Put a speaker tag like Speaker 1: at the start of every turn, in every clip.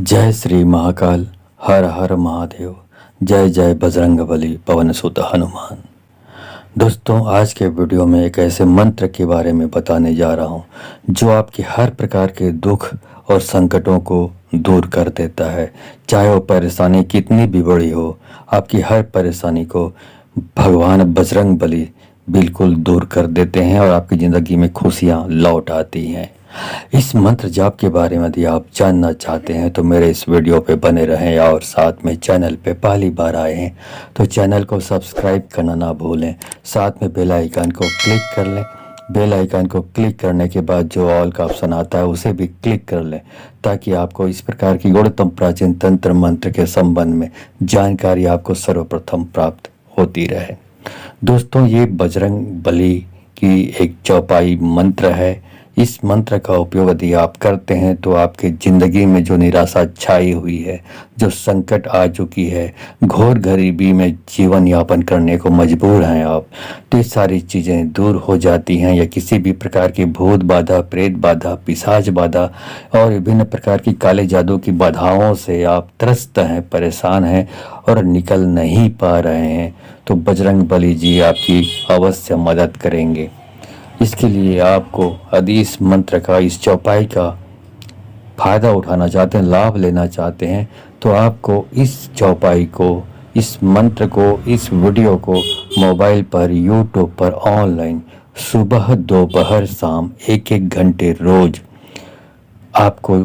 Speaker 1: जय श्री महाकाल। हर हर महादेव। जय जय बजरंगबली पवन सुत हनुमान। दोस्तों, आज के वीडियो में एक ऐसे मंत्र के बारे में बताने जा रहा हूँ जो आपके हर प्रकार के दुख और संकटों को दूर कर देता है। चाहे वो परेशानी कितनी भी बड़ी हो, आपकी हर परेशानी को भगवान बजरंगबली बिल्कुल दूर कर देते हैं और आपकी ज़िंदगी में खुशियाँ लौट आती हैं। इस मंत्र जाप के बारे में यदि आप जानना चाहते हैं तो मेरे इस वीडियो पे बने रहें, और साथ में चैनल पे पहली बार आए हैं तो चैनल को सब्सक्राइब करना ना भूलें। साथ में बेल आइकन को क्लिक कर लें। बेल आइकन को क्लिक करने के बाद जो ऑल का ऑप्शन आता है उसे भी क्लिक कर लें, ताकि आपको इस प्रकार की गुणतम प्राचीन तंत्र मंत्र के संबंध में जानकारी आपको सर्वप्रथम प्राप्त होती रहे। दोस्तों, ये बजरंग बली की एक चौपाई मंत्र है। इस मंत्र का उपयोग यदि आप करते हैं तो आपके ज़िंदगी में जो निराशा छाई हुई है, जो संकट आ चुकी है, घोर गरीबी में जीवन यापन करने को मजबूर हैं आप, तो ये सारी चीज़ें दूर हो जाती हैं। या किसी भी प्रकार की भूत बाधा, प्रेत बाधा, पिशाच बाधा और विभिन्न प्रकार की काले जादू की बाधाओं से आप त्रस्त हैं, परेशान हैं और निकल नहीं पा रहे हैं, तो बजरंग बली जी आपकी अवश्य मदद करेंगे। इसके लिए आपको यदि इस मंत्र का, इस चौपाई का फ़ायदा उठाना चाहते हैं, लाभ लेना चाहते हैं, तो आपको इस चौपाई को, इस मंत्र को, इस वीडियो को मोबाइल पर, यूट्यूब पर ऑनलाइन सुबह, दोपहर, शाम 1-1 घंटे रोज़ आपको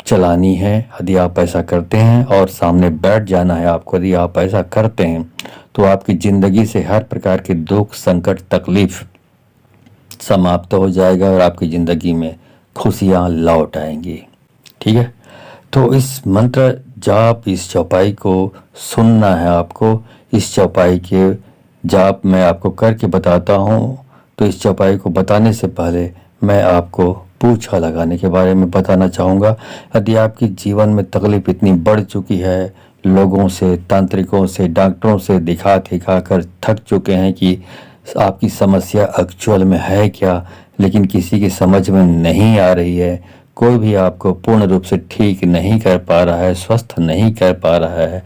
Speaker 1: चलानी है। यदि आप ऐसा करते हैं और सामने बैठ जाना है आपको, यदि आप ऐसा करते हैं तो आपकी ज़िंदगी से हर प्रकार के दुख, संकट, तकलीफ़ समाप्त हो जाएगा और आपकी ज़िंदगी में खुशियाँ लौट आएंगी। ठीक है, तो इस मंत्र जाप, इस चौपाई को सुनना है आपको। इस चौपाई के जाप मैं आपको करके बताता हूँ। तो इस चौपाई को बताने से पहले मैं आपको पूछा लगाने के बारे में बताना चाहूँगा। यदि आपकी जीवन में तकलीफ़ इतनी बढ़ चुकी है, लोगों से, तांत्रिकों से, डॉक्टरों से दिखा कर थक चुके हैं कि आपकी समस्या एक्चुअल में है क्या, लेकिन किसी की समझ में नहीं आ रही है, कोई भी आपको पूर्ण रूप से ठीक नहीं कर पा रहा है, स्वस्थ नहीं कर पा रहा है,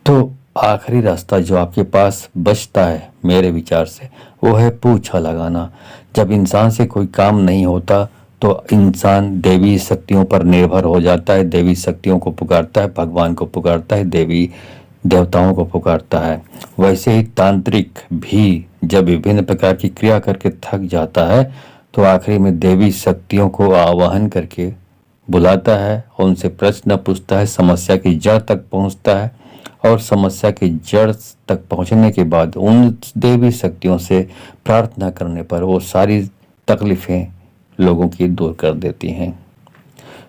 Speaker 1: तो आखिरी रास्ता जो आपके पास बचता है मेरे विचार से, वो है पूछा लगाना। जब इंसान से कोई काम नहीं होता तो इंसान देवी शक्तियों पर निर्भर हो जाता है, देवी शक्तियों को पुकारता है, भगवान को पुकारता है, देवी देवताओं को पुकारता है। वैसे ही तांत्रिक भी जब विभिन्न प्रकार की क्रिया करके थक जाता है तो आखिरी में देवी शक्तियों को आवाहन करके बुलाता है, उनसे प्रश्न पूछता है, समस्या की जड़ तक पहुंचता है, और समस्या की जड़ तक पहुंचने के बाद उन देवी शक्तियों से प्रार्थना करने पर वो सारी तकलीफ़ें लोगों की दूर कर देती हैं।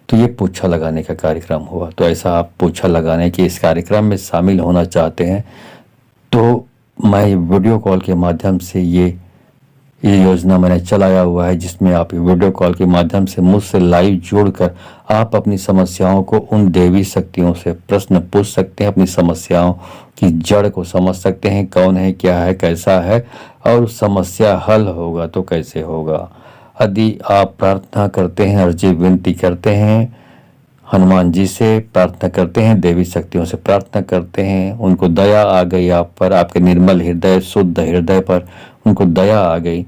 Speaker 1: तो ये पूछा लगाने का कार्यक्रम हुआ। तो ऐसा आप पूछा लगाने के इस कार्यक्रम में शामिल होना चाहते हैं तो मैं वीडियो कॉल के माध्यम से ये योजना मैंने चलाया हुआ है, जिसमें आप वीडियो कॉल के माध्यम से मुझसे लाइव जोड़कर आप अपनी समस्याओं को उन देवी शक्तियों से प्रश्न पूछ सकते हैं, अपनी समस्याओं की जड़ को समझ सकते हैं, कौन है, क्या है, कैसा है, और समस्या हल होगा तो कैसे होगा। यदि आप प्रार्थना करते हैं, अर्जी विनती करते हैं, हनुमान जी से प्रार्थना करते हैं, देवी शक्तियों से प्रार्थना करते हैं, उनको दया आ गई आप पर, आपके निर्मल हृदय, शुद्ध हृदय पर उनको दया आ गई,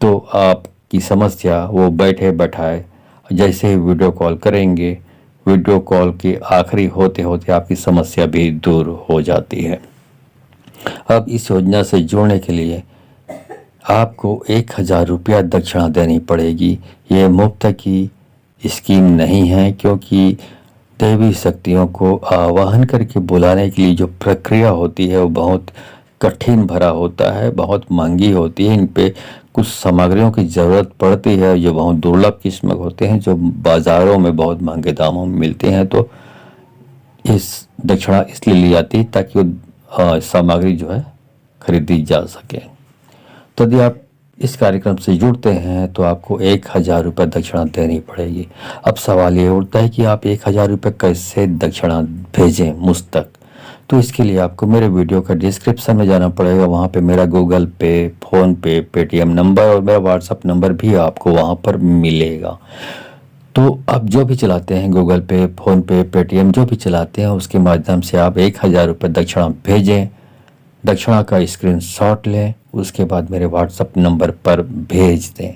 Speaker 1: तो आपकी समस्या वो बैठे बैठाए जैसे ही वीडियो कॉल करेंगे, वीडियो कॉल के आखिरी होते होते आपकी समस्या भी दूर हो जाती है। अब इस योजना से जुड़ने के लिए आपको 1000 रुपया दक्षिणा देनी पड़ेगी। ये मुफ्त की स्कीम नहीं है, क्योंकि देवी शक्तियों को आवाहन करके बुलाने के लिए जो प्रक्रिया होती है वो बहुत कठिन भरा होता है, बहुत महंगी होती है। इन पे कुछ सामग्रियों की ज़रूरत पड़ती है जो बहुत दुर्लभ किस्म के होते हैं, जो बाज़ारों में बहुत महंगे दामों में मिलते हैं। तो इस दक्षिणा इसलिए ली जाती है ताकि वो सामग्री जो है खरीदी जा सके। तो यदि आप इस कार्यक्रम से जुड़ते हैं तो आपको 1000 रुपये दक्षिणा देनी पड़ेगी। अब सवाल ये उठता है कि आप 1000 रुपये कैसे दक्षिणा भेजें मुझ तक। तो इसके लिए आपको मेरे वीडियो का डिस्क्रिप्शन में जाना पड़ेगा। वहाँ पे मेरा गूगल पे, फ़ोन पे, पेटीएम नंबर और मेरा व्हाट्सअप नंबर भी आपको वहाँ पर मिलेगा। तो आप जो भी चलाते हैं, गूगल पे, फ़ोन पे, पेटीएम, जो भी चलाते हैं, उसके माध्यम से आप 1000 रुपये दक्षिणा भेजें। दक्षिणा का स्क्रीनशॉट लें, उसके बाद मेरे व्हाट्सएप नंबर पर भेज दें।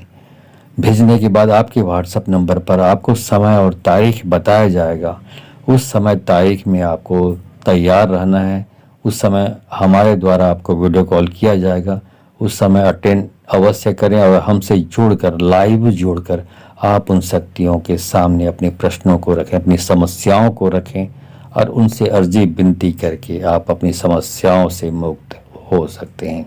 Speaker 1: भेजने के बाद आपके व्हाट्सएप नंबर पर आपको समय और तारीख बताया जाएगा। उस समय तारीख में आपको तैयार रहना है। उस समय हमारे द्वारा आपको वीडियो कॉल किया जाएगा। उस समय अटेंड अवश्य करें और हमसे जुड़कर, लाइव जुड़कर आप उन शक्तियों के सामने अपने प्रश्नों को रखें, अपनी समस्याओं को रखें और उनसे अर्जी विनती करके आप अपनी समस्याओं से मुक्त हो सकते हैं।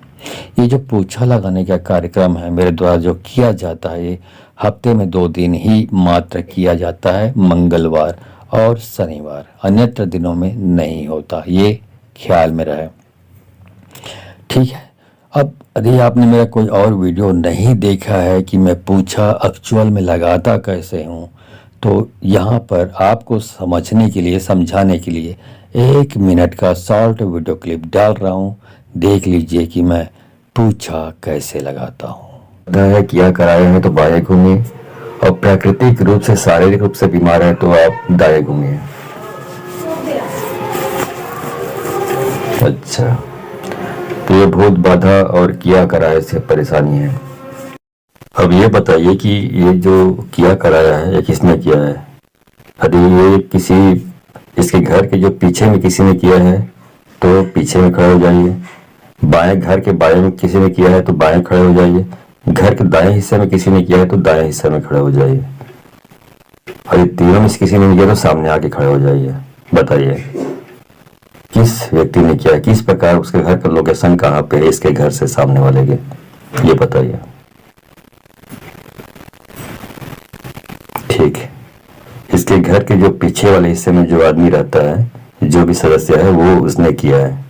Speaker 1: ये जो पूछा लगाने का कार्यक्रम है मेरे द्वारा जो किया जाता है, ये हफ्ते में 2 दिन ही मात्र किया जाता है, मंगलवार और शनिवार। अन्यत्र दिनों में नहीं होता, ये ख्याल में रहे। ठीक है। अब यदि आपने मेरा कोई और वीडियो नहीं देखा है कि मैं पूछा एक्चुअल में लगाता कैसे हूँ, तो यहाँ पर आपको समझने के लिए, समझाने के लिए 1 मिनट का शॉर्ट वीडियो क्लिप डाल रहा हूँ। देख लीजिए कि मैं पूछा कैसे लगाता हूँ। किया कराए हैं तो बाएं घूमिए, और प्राकृतिक रूप से, शारीरिक रूप से बीमार है तो आप दाएं घूमिए। अच्छा, तो ये भूत बाधा और किया कराए से परेशानी है। अब ये बताइए कि ये जो किया कराया है ये किसने किया है? यदि ये किसी, इसके घर के जो पीछे में किसी ने किया है तो पीछे में खड़े हो जाइए। बाएं, घर के बाएं में किसी ने किया है तो बाएं खड़े हो जाइए। घर के दाएं हिस्से में किसी ने किया है तो दाएं हिस्से में खड़े हो जाइए। और ये तीनों में से किसी ने किया तो सामने आके खड़े हो जाइए। बताइए किस व्यक्ति ने किया है, किस प्रकार, उसके घर का लोकेशन कहाँ पे है, इसके घर से सामने वाले के, ये बताइए। ठीक है, इसके घर के जो पीछे वाले हिस्से में जो आदमी रहता है, जो भी सदस्य है, वो उसने किया है।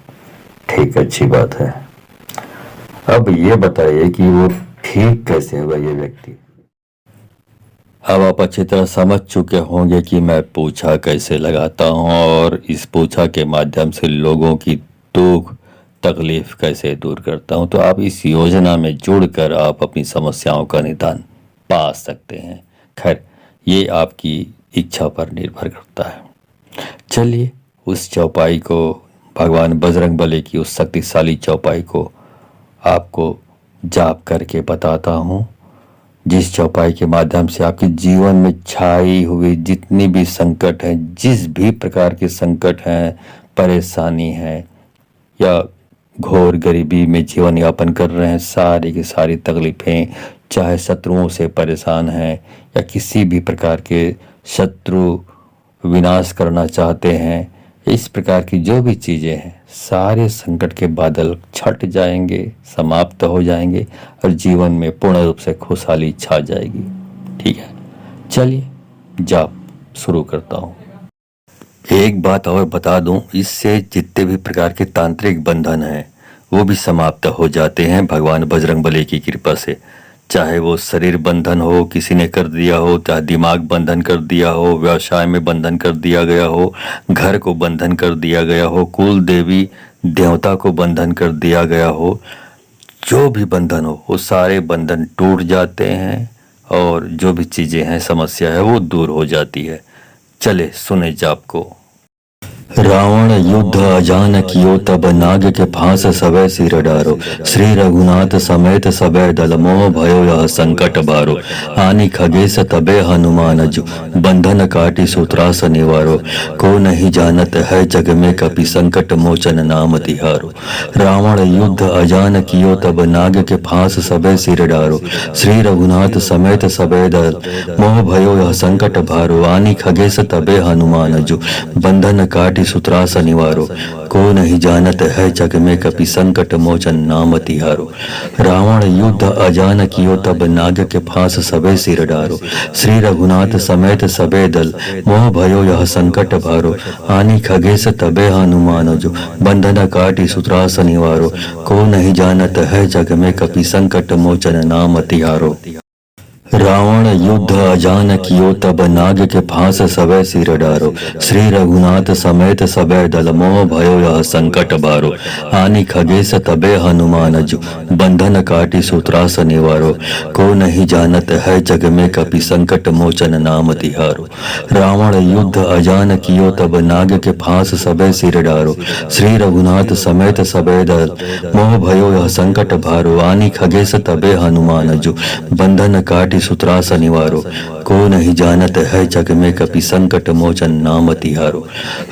Speaker 1: ठीक, अच्छी बात है। अब ये बताइए कि वो ठीक कैसे हुआ ये व्यक्ति। अब आप अच्छी तरह समझ चुके होंगे कि मैं पूछा कैसे लगाता हूँ और इस पूछा के माध्यम से लोगों की दुख तकलीफ कैसे दूर करता हूँ। तो आप इस योजना में जुड़कर आप अपनी समस्याओं का निदान पा सकते हैं। खैर, ये आपकी इच्छा पर निर्भर करता है। चलिए उस चौपाई को, भगवान बजरंग बली की उस शक्तिशाली चौपाई को आपको जाप करके बताता हूँ, जिस चौपाई के माध्यम से आपके जीवन में छाई हुई जितनी भी संकट हैं, जिस भी प्रकार के संकट हैं, परेशानी है या घोर गरीबी में जीवन यापन कर रहे हैं, सारी की सारी तकलीफें, चाहे शत्रुओं से परेशान हैं या किसी भी प्रकार के शत्रु विनाश करना चाहते हैं, इस प्रकार की जो भी चीज़ें हैं, सारे संकट के बादल छट जाएंगे, समाप्त हो जाएंगे और जीवन में पूर्ण रूप से खुशहाली छा जाएगी। ठीक है, चलिए जाप शुरू करता हूँ। एक बात और बता दूं, इससे जितने भी प्रकार के तांत्रिक बंधन हैं वो भी समाप्त हो जाते हैं भगवान बजरंगबली की कृपा से। चाहे वो शरीर बंधन हो, किसी ने कर दिया हो, चाहे दिमाग बंधन कर दिया हो, व्यवसाय में बंधन कर दिया गया हो, घर को बंधन कर दिया गया हो, कुल देवी देवता को बंधन कर दिया गया हो, जो भी बंधन हो वो सारे बंधन टूट जाते हैं और जो भी चीज़ें हैं, समस्या है, वो दूर हो जाती है। चले सुने जाप को। रावण युद्ध अजान कियो तब नाग के फांस सबे सिर डारो, श्री रघुनाथ समेत सबे दल मोह भयो यह संकट बारो, आनी खगेश तबे हनुमान जो बंधन काटी सूत्रास निवारो, को नहीं जानत है जग में कपि संकट मोचन नाम तिहारो। रावण युद्ध अजान कियो तब नाग के फांस सबे सिर डारो, श्री रघुनाथ समेत सबे दल मोह भयो यह संकट बारो, आनी खगेश तबे हनुमान जो बंधन काटी सूत्रास निवारो, को नहीं जानत है जग में कपि संकट मोचन नाम तिहारो। रावण युद्ध अजान कियो तब नाग के फांस सबे सिर डारो, श्री रघुनाथ समेत सबे दल मोह भयो यह संकट भारो, आनी खगेश तबे हनुमान जो बंधन काटी सूत्रास निवारो, को नहीं जानत है जग में कपि संकट मोचन नाम तिहारो। रावण युद्ध अजान कियो तब नाग के फांस सबे सिर डारो। श्री रघुनाथ समेत सबे दल मोह भयो यह संकट बारो। आनि खगेश तबे हनुमान जु बंधन काटी सूत्रास निवारो। को नहीं जानत है जग में कपि संकट मोचन नाम तिहारो। रावण युद्ध अजान कियो तब नाग के फांस सबे सिर डारो। श्री रघुनाथ समेत सबे दल मोह भयो यह संकट भारो। आनि खगेश तबे हनुमान जु बंधन काटी सूत्रास निवारो। को नहीं जानत है जग में कपि संकट मोचन नाम तिहारो।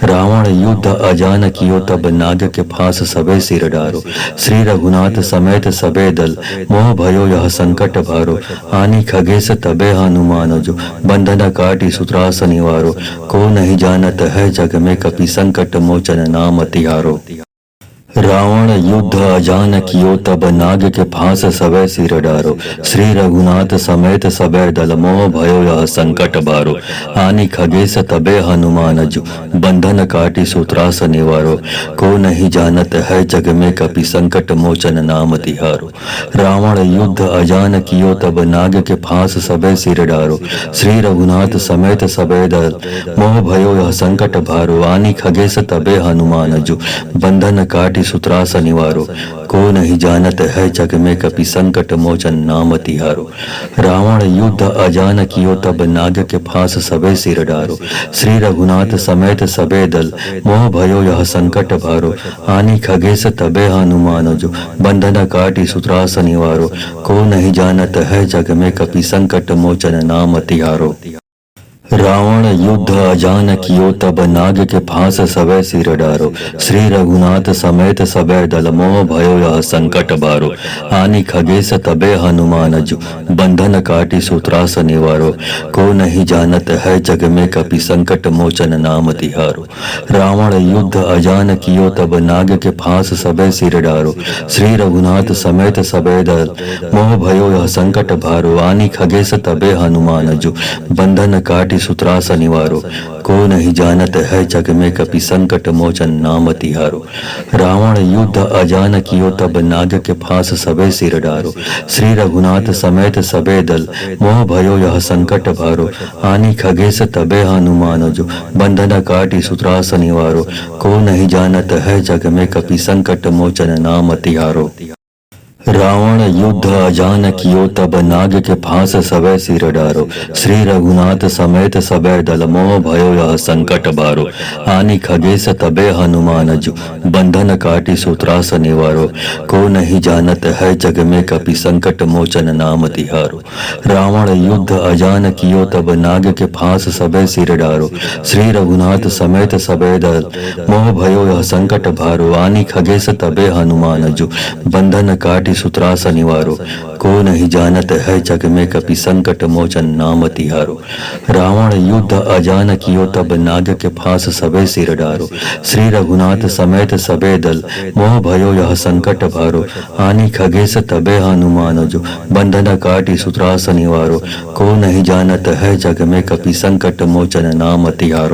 Speaker 1: रावण युद्ध अजान कियो तब नाग के फांस सबे सिर डारो। श्री रघुनाथ समेत सबे दल मोह भयो यह संकट भारो। आनि खगेश तबे हनुमान जो बंधन काटी सूत्रास निवारो। को नहीं जानत है जग में कपि संकट मोचन नाम तिहारो। रावण युद्ध अजान कियो तब नाग के फांस सबे सिर डारो। श्री रघुनाथ समेत सबे दल मोह भयो यह संकट बारो। आनि खगेश तबे हनुमान जु बंधन काटी सूत्रास निवारो। को नहीं जानत है जग में कपि संकट मोचन नाम तिहारो। रावण युद्ध अजान कियो तब नाग के फांस सबे सिर डारो। श्री रघुनाथ समेत सबे दल मोह भयो यह संकट भारो। आनि खगेश तबे हनुमान जु बंधन काटी सूत्रास निवारो। को नहीं जानत है जग में कपि संकट मोचन नाम तिहारो। रावण युद्ध अजान कियो तब नाग के फांस सबे सिर डारो। श्री रघुनाथ समेत सबे दल मोह भयो यह संकट भारो। आनि खगेश तबे हनुमान जो बंधन काटी सूत्रास निवारो। को नहीं जानत है जग में कपि संकट मोचन नाम तिहारो। रावण युद्ध अजान कियो तब नाग के फांस सबे सिर डारो। श्री रघुनाथ समेत सबे दल मोह भयो यह संकट बारो। आनि खगेश तबे हनुमान जु बंधन काटी सूत्रास निवारो। को नहीं जानत है जग में कपि संकट मोचन नाम तिहारो। रावण युद्ध अजान कियो तब नाग के फांस सबे सिर डारो। श्री रघुनाथ समेत सबे दल मोह भयो यह संकट भारो। आनि खगेश तबे हनुमान जु बंधन काटी सूत्रास निवारो। को नहीं जानत है जग में कपि संकट मोचन नाम तिहारो। रावण युद्ध अजान कियो तब नाग के फांस सबे सिर डारो। श्री रघुनाथ समेत सबे दल मोह भयो यह संकट भारो। आनि खगेश तबे हनुमान जो बंधन काटी सूत्रास निवारो। को नहीं जानत है जग में कपि संकट मोचन नाम तिहारो। रावण युद्ध अजान कियो तब नाग के फांस सबे सिर डारो। श्री रघुनाथ समेत सबे दल मोह भयो यह संकट बारो। आनि खगेश तबे हनुमान जु बंधन काटी सूत्रास निवारो। को नहीं जानत है जग में कपि संकट मोचन नाम तिहारो। रावण युद्ध अजान कियो तब नाग के फांस सबे सिर डारो। श्री रघुनाथ समेत सबे दल मोह भयो यह संकट भारो। आनि खगेश तबे हनुमान जु बंधन काटी सूत्रास निवारो। को नहीं जानत है जग में कपि संकट मोचन नाम तिहारो। रावण युद्ध अजान कियो तब नाग के फांस सबे सिर डारो। श्री रघुनाथ समेत सबे दल मोह भयो यह संकट भारो। आनि खगेश तबे हनुमान जो बंधन काटी सूत्रास निवारो। को नहीं जानत है जग में कपि संकट मोचन नाम तिहारो।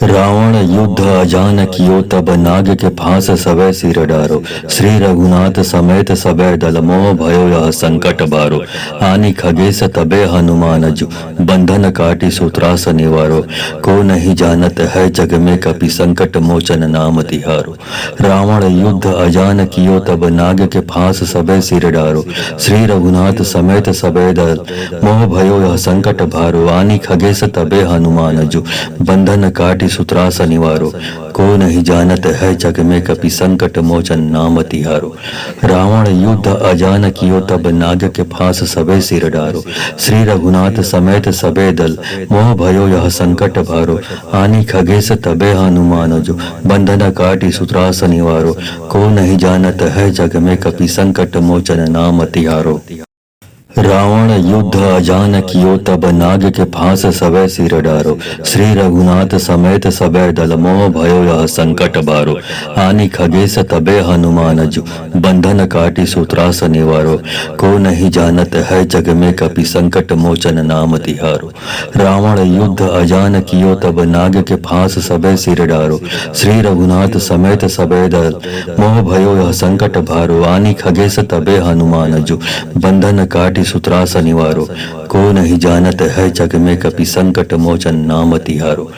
Speaker 1: रावण युद्ध अजान कियो तब नाग के फांस सबे सिर डारो। श्री रघुनाथ समेत सबे दल मोह भयो यह संकट बारो। आनि खगेश तबे हनुमान जु बंधन काटी सूत्रास निवारो। को नहीं जानत है जग में कपि संकट मोचन नाम तिहारो। रावण युद्ध अजान कियो तब नाग के फांस सबे सिर डारो। श्री रघुनाथ समेत सबे दल मोह भयो यह संकट भारो। आनि खगेश तबे हनुमान जु बंधन काटी सूत्रास निवारो। को नहीं जानत है जग में कपि संकट मोचन नाम तिहारो। रावण युद्ध अजान कियो तब नाग के फांस सबे सिर डारो। श्री रघुनाथ समेत सबे दल मोह भयो यह संकट भारो। आनि खगेश तबे हनुमान जो बंधन काटी सूत्रास निवारो। को नहीं जानत है जग में कपि संकट मोचन नाम तिहारो। रावण युद्ध अजान कियो तब नाग के फांस सबे सिर डारो। श्री रघुनाथ समेत सबे दल मोह भयो यह संकट बारो। आनि खगेश तबे हनुमान जु बंधन काटी सूत्रास निवारो। को नहीं जानत है जग में कपि संकट मोचन नाम तिहारो। रावण युद्ध अजान कियो तब नाग के फांस सबे सिर डारो। श्री रघुनाथ समेत सबे दल मोह भयो यह संकट भारो। आनि खगेश तबे हनुमान जु बंधन काटी सूत्रास निवारो, को नहीं जानत है जग में कपि संकट मोचन नाम तिहारो।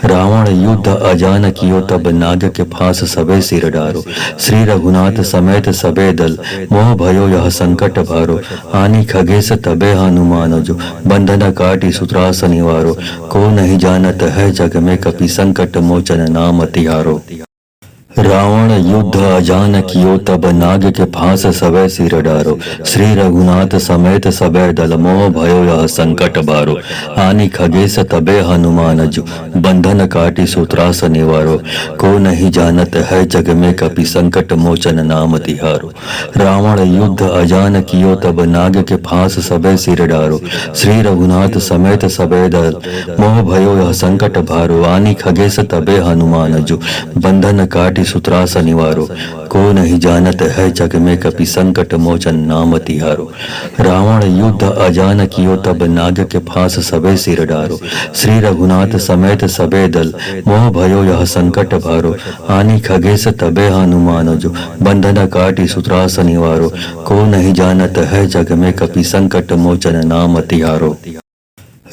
Speaker 1: रावण युद्ध अजान कियो तब नाग के फांस सबे सिर डारो, श्री रघुनाथ समेत सबे दल मोह भयो यह संकट भारो। आनी खगेश तबे हनुमान जो, बंधन काटी सूत्रास निवारो, को नहीं जानत है जग में कपि संकट मोचन नाम तिहारो। रावण युद्ध अजान कियो तब नाग के फांस सबे सिर डारो, श्री रघुनाथ समेत सबे दल मोह भयो यह संकट बारो। आनी खगेश तबे हनुमान जो, बंधन काटी सूत्रास निवारो, को नहीं जानत है जग में कपि संकट मोचन नाम तिहारो। रावण युद्ध अजान कियो तब नाग के फांस सबे सिर डारो, श्री रघुनाथ समेत सबे दल मोह भयो यह संकट भारो। आनी खगेश तबे हनुमान जो, बंधन काटी सूत्रास निवारो, को नहीं जानत है जग में कपि संकट मोचन नाम तिहारो। रावण युद्ध अजान कियो तब नाग के फांस सबे सिर डारो, श्री रघुनाथ समेत सबे दल मोह भयो यह संकट भारो। आनी खगेश तबे हनुमान जो, बंधन काटी सूत्रास निवारो, को नहीं जानत है जग में कपि संकट मोचन नाम तिहारो।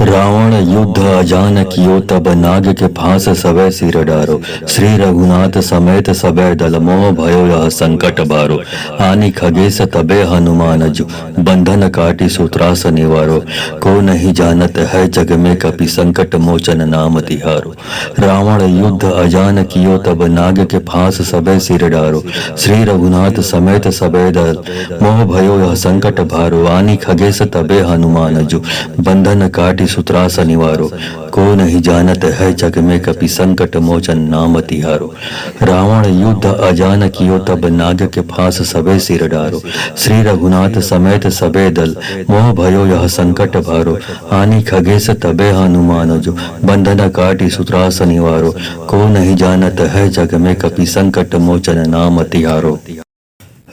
Speaker 1: रावण युद्ध अजान कियो तब नाग के फांस सबे सिर डारो, श्री रघुनाथ समेत सबे दल मोह भयो यह संकट बारो। आनी खगेश तबे हनुमान जो, बंधन काटी सूत्रास निवारो, को नहीं जानत है जग में कपि संकट मोचन नाम तिहारो। रावण युद्ध अजान कियो तब नाग के फांस सबे सिर डारो, श्री रघुनाथ समेत सबे दल मोह भयो यह संकट भारो। आनी खगेश तबे हनुमान जो, बंधन काटी सूत्रास निवारो, को नहीं जानत है जग में कपि संकट मोचन नाम तिहारो। रावण युद्ध अजान कियो तब नाग के फांस सबे सिर डारो, श्री रघुनाथ समेत सबे दल मोह भयो यह संकट भारो। आनी खगेश तबे हनुमान जो, बंधन काटी सूत्रास निवारो, को नहीं जानत है जग में कपि संकट मोचन नाम तिहारो।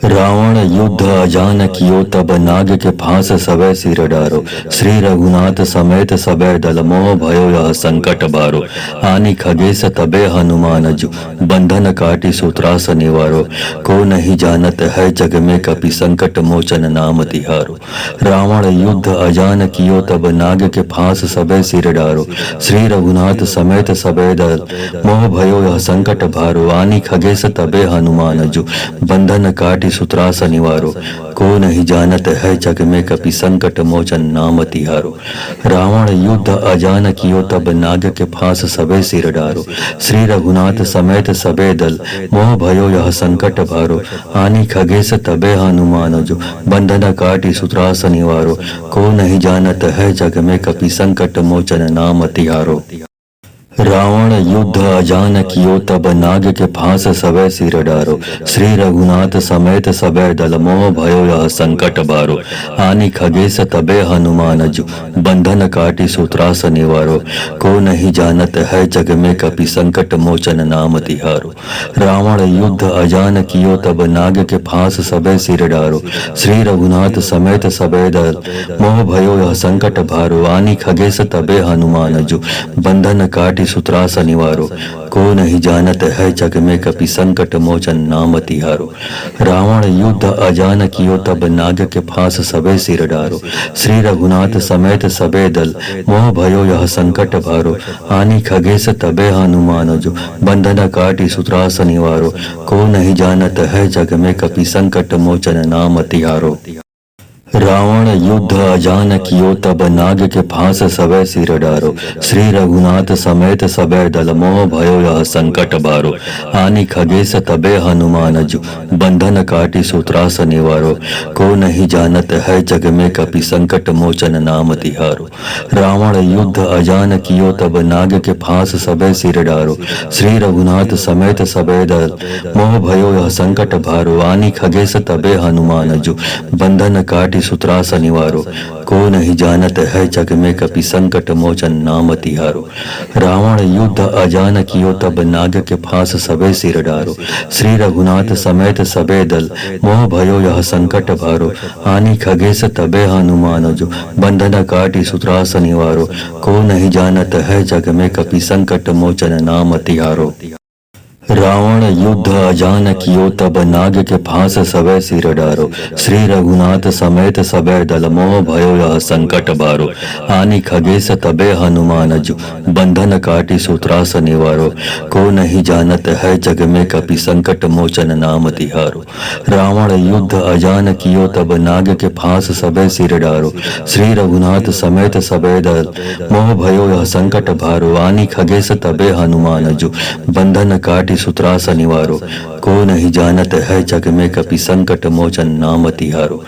Speaker 1: रावण युद्ध अजान कियो तब नाग के फांस सबे सिर डारो, श्री रघुनाथ समेत सबे दल मोह भयो यह संकट बारो। आनी खगेश तबे हनुमान जो, बंधन काटी सूत्रास निवारो, को नहीं जानत है जग में कपि संकट मोचन नाम तिहारो। रावण युद्ध अजान कियो तब नाग के फांस सबे सिर डारो, श्री रघुनाथ समेत सबे दल मोह भयो यह संकट भारो। आनी खगेश तबे हनुमान जो, बंधन काटी सूत्रास निवारो, को नहीं जानत है जग में कपि संकट मोचन नाम तिहारो। रावण युद्ध अजान कियो तब नाग के फांस सबे सिर डारो, श्री रघुनाथ समेत सबे दल मोह भयो यह संकट भारो। आनी खगेश तबे हनुमान जो, बंधन काटी सूत्रास निवारो, को नहीं जानत है जग में कपि संकट मोचन नाम तिहारो। रावण युद्ध अजान कियो तब नाग के फांस सबे सिर डारो, श्री रघुनाथ समेत सबे दल मोह भयो यह संकट बारो। आनी खगेश तबे हनुमान जो, बंधन काटी सूत्रास निवारो, को नहीं जानत है जग में कपि संकट मोचन नाम तिहारो। रावण युद्ध अजान कियो तब नाग के फांस सबे सिर डारो, श्री रघुनाथ समेत सबे दल मोह भयो यह संकट भारो। आनी खगेश तबे हनुमान जो, बंधन काटी सूत्रास निवारो, को नहीं जानत है जग में कपि संकट मोचन नाम तिहारो। रावण युद्ध अजान कियो तब नाग के फांस सबे सिर डारो, श्री रघुनाथ समेत सबे दल मोह भयो यह संकट भारो। आनी खगेश तबे हनुमान जो, बंधन काटी सूत्रास निवारो, को नहीं जानत है जग में कपि संकट मोचन नाम तिहारो। रावण युद्ध अजान कियो तब नाग के फांस सबे सिर डारो, श्री रघुनाथ समेत सबे दल मोह भयो यह संकट बारो। आनी खगेश तबे हनुमान जो, बंधन काटी सूत्रास निवारो, को नहीं जानत है जग में कपि संकट मोचन नाम तिहारो। रावण युद्ध अजान कियो तब नाग के फांस सबे सिर डारो, श्री रघुनाथ समेत सबे दल मोह भयो यह संकट भारो। आनी खगेश तबे हनुमान जो, बंधन काटी सूत्रास निवारो, को नहीं जानत है जग में कपि संकट मोचन नाम तिहारो। रावण युद्ध अजान कियो तब नाग के फांस सबे सिर डारो, श्री रघुनाथ समेत सबे दल मोह भयो यह संकट भारो। आनी खगेश तबे हनुमान जो, बंधन काटी सूत्रास निवारो, को नहीं जानत है जग में कपि संकट मोचन नाम तिहारो। रावण युद्ध अजान कियो तब नाग के फांस सबे सिर डारो। श्री रघुनाथ समेत सबे दल मोह भयो यह संकट बारो। आनि खगेश तबे हनुमान जु बंधन काटी सूत्रास निवारो। को नहीं जानत है जग में कपि संकट मोचन नाम तिहारो। रावण युद्ध अजान कियो तब नाग के फांस सबे सिर डारो। श्री रघुनाथ समेत सबे दल मोह भयो यह संकट भारो। आनि खगेश तबे हनुमान जु बंधन काटी सूत्रास निवारो। को नहीं जानत है जग में कपि संकट मोचन नाम तिहारो।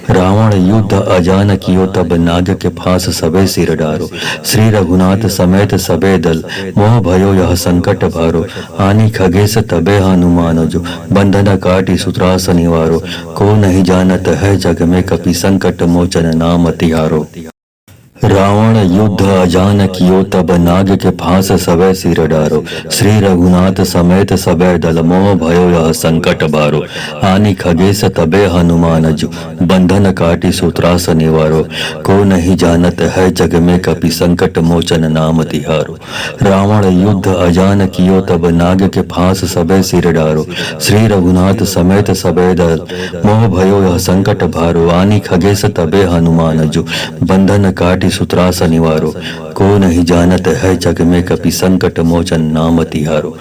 Speaker 1: रावण युद्ध अजान कियो तब नाग के फांस सबे सिर डारो। श्री रघुनाथ समेत सबे दल मोह भयो यह संकट भारो। आनि खगेश तबे हनुमान जो बंधन काटी सूत्रास निवारो। को नहीं जानत है जग में कपि संकट मोचन नाम तिहारो। रावण युद्ध अजान कियो तब नाग के फांस सबे सिर डारो। श्री रघुनाथ समेत सबे दल मोह भयो यह संकट बारो। आनि खगेश तबे हनुमान जु बंधन काटी सूत्रास निवारो। को नहीं जानत है जग में कपि संकट मोचन नाम तिहारो। रावण युद्ध अजान कियो तब नाग के फांस सबे सिर डारो। श्री रघुनाथ समेत सबे दल मोह भयो यह संकट भारो। आनि खगेश तबे हनुमान जु बंधन काटी सूत्रास निवारो। को नहीं जानत है जग में कपि संकट मोचन नाम तिहारो।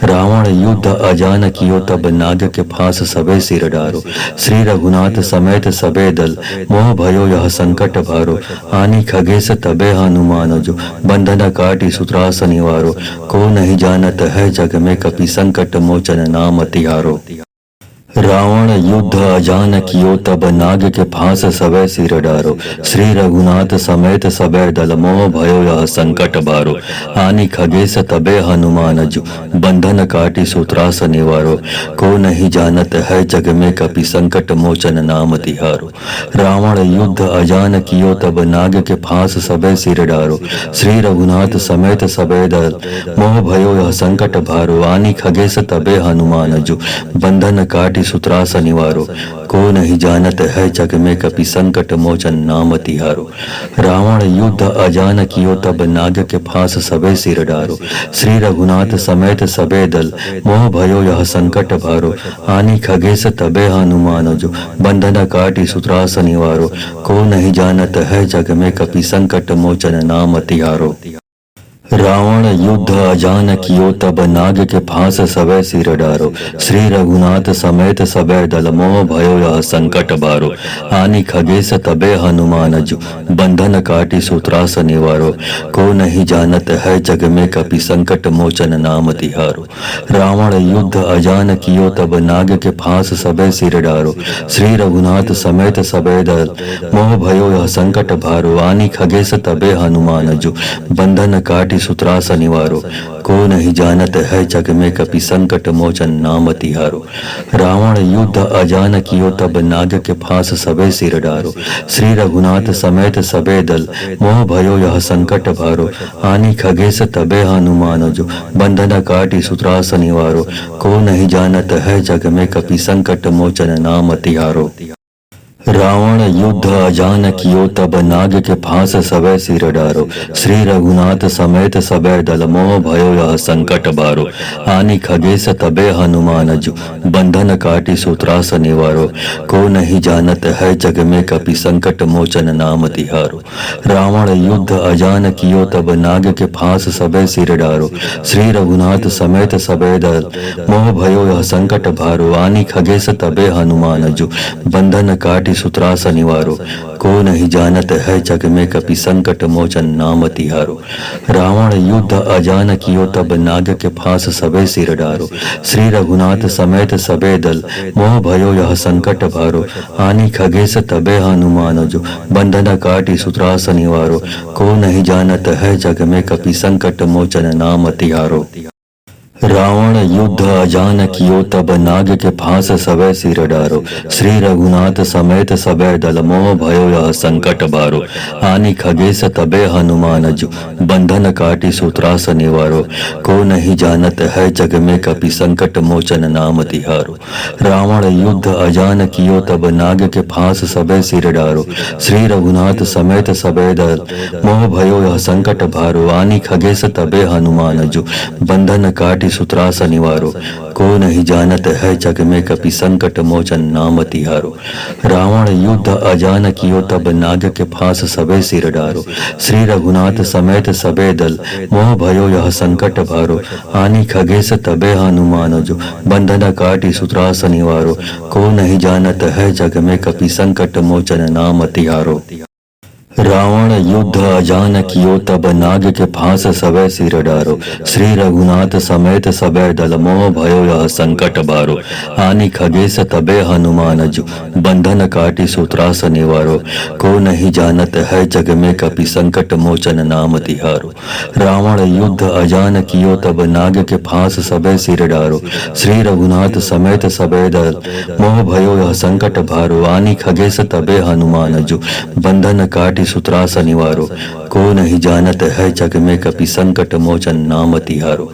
Speaker 1: रावण युद्ध अजान कियो तब नाग के फांस सबे सिर डारो। श्री रघुनाथ समेत सबे दल मोह भयो यह संकट भारो। आनि खगेश तबे हनुमान जो बंधन काटी सूत्रास निवारो। को नहीं जानत है जग में कपि संकट मोचन नाम तिहारो। रावण युद्ध अजान कियो तब नाग के फांस सबे सिर डारो। श्री रघुनाथ समेत सबे दल मोह भयो यह संकट बारो। आनि खगेश तबे हनुमान जु बंधन काटी सूत्रास निवारो। को नहीं जानत है जग में कपि संकट मोचन नाम तिहारो। रावण युद्ध अजान कियो तब नाग के फांस सबे सिर डारो। श्री रघुनाथ समेत सबे दल मोह भयो यह संकट भारो। आनि खगेश तबे हनुमान जु बंधन काटी सूत्रास निवारो। को नहीं जानत है जग में कपि संकट मोचन नाम तिहारो। रावण युद्ध अजान कियो तब नाग के फांस सबे सिर डारो। श्री रघुनाथ समेत सबे दल मोह भयो यह संकट भारो। आनि खगेश तबे हनुमान जो बंधन काटी सूत्रास निवारो। को नहीं जानत है जग में कपि संकट मोचन नाम तिहारो। रावण युद्ध अजान कियो तब नाग के फांस सबे सिर डारो। श्री रघुनाथ समेत सबे दल मोह भयो यह संकट बारो। आनि खगेश तबे हनुमान जु बंधन काटी सूत्रास निवारो। को नहीं जानत है जग में कपि संकट मोचन नाम तिहारो। रावण युद्ध अजान कियो तब नाग के फांस सबे सिर डारो। श्री रघुनाथ समेत सबे दल मोह भयो यह संकट भारो। आनि खगेश तबे हनुमान जु बंधन काटी सूत्रास निवारो। को नहीं जानत है जग में कपि संकट मोचन नाम तिहारो। रावण युद्ध अजान कियो तब नाग के फांस सबे सिर डारो। श्री रघुनाथ समेत सबे दल मोह भयो यह संकट भारो। आनि खगेश तबे हनुमान जो बंधन काटी सूत्रास निवारो। को नहीं जानत है जग में कपि संकट मोचन नाम तिहारो। रावण युद्ध अजान कियो तब नाग के फांस सबे सिर डारो। श्री रघुनाथ समेत सबे दल मोह भयो यह संकट बारो। आनि खगेश तबे हनुमान जु बंधन काटी सूत्रास निवारो। को नहीं जानत है जग में कपि संकट मोचन नाम तिहारो। रावण युद्ध अजान कियो तब नाग के फांस सबे सिर डारो। श्री रघुनाथ समेत सबे दल मोह भयो यह संकट भारो। आनि खगेश तबे हनुमान जु बंधन काटी सूत्रास निवारो। को नहीं जानत है जग में कपि संकट मोचन नाम तिहारो। रावण युद्ध अजान कियो तब नाग के फांस सबे सिर डारो। श्री रघुनाथ समेत सबे दल मोह भयो यह संकट भारो। आनि खगेश तबे हनुमान जो बंधन काटी सूत्रास निवारो। को नहीं जानत है जग में कपि संकट मोचन नाम तिहारो। रावण युद्ध अजान कियो तब नाग के फांस सबे सिर डारो। श्री रघुनाथ समेत सबे दल मोह भयो यह संकट बारो। आनि खगेश तबे हनुमान जु बंधन काटी सूत्रास निवारो। को नहीं जानत है जग में कपि संकट मोचन नाम तिहारो। रावण युद्ध अजान कियो तब नाग के फांस सबे सिर डारो। श्री रघुनाथ समेत सबे दल मोह भयो यह संकट भारो। आनि खगेश तबे हनुमान जु बंधन काटी काटी सूत्रास निवारो, को नहीं जानत है जग में कपि संकट मोचन नाम तिहारो। रावण युद्ध अजान कियो तब नाग के फांस सबे सिर डारो, श्री रघुनाथ समेत सबे दल मोह भयो यह संकट भारो। आनी खगेश तबे हनुमान जो, बंधन काटी सूत्रास निवारो, को नहीं जानत है जग में कपि संकट मोचन नाम तिहारो। रावण युद्ध अजान कियो तब नाग के फांस सबे सिर डारो, श्री रघुनाथ समेत सबे दल मोह भयो यह संकट बारो। आनी खगेश तबे हनुमान जो, बंधन काटी सूत्रास निवारो, को नहीं जानत है जग में कपि संकट मोचन नाम तिहारो। रावण युद्ध अजान कियो तब नाग के फांस सबे सिर डारो, श्री रघुनाथ समेत सबे दल मोह भयो यह संकट भारो। आनी खगेश तबे हनुमान जो, बंधन काटी सूत्रास निवारो, को नहीं जानत है जग में कपि संकट मोचन नाम तिहारो।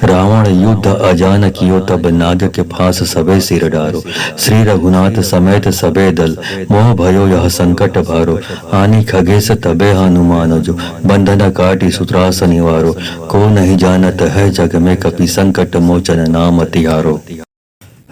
Speaker 1: रावण युद्ध अजान कियो तब नाग के फांस सबे सिर डारो, श्री रघुनाथ समेत सबे दल मोह भयो यह संकट भारो। आनी खगेश तबे हनुमान जो, बंधन काटी सूत्रास निवारो, को नहीं जानत है जग में कपि संकट मोचन नाम तिहारो।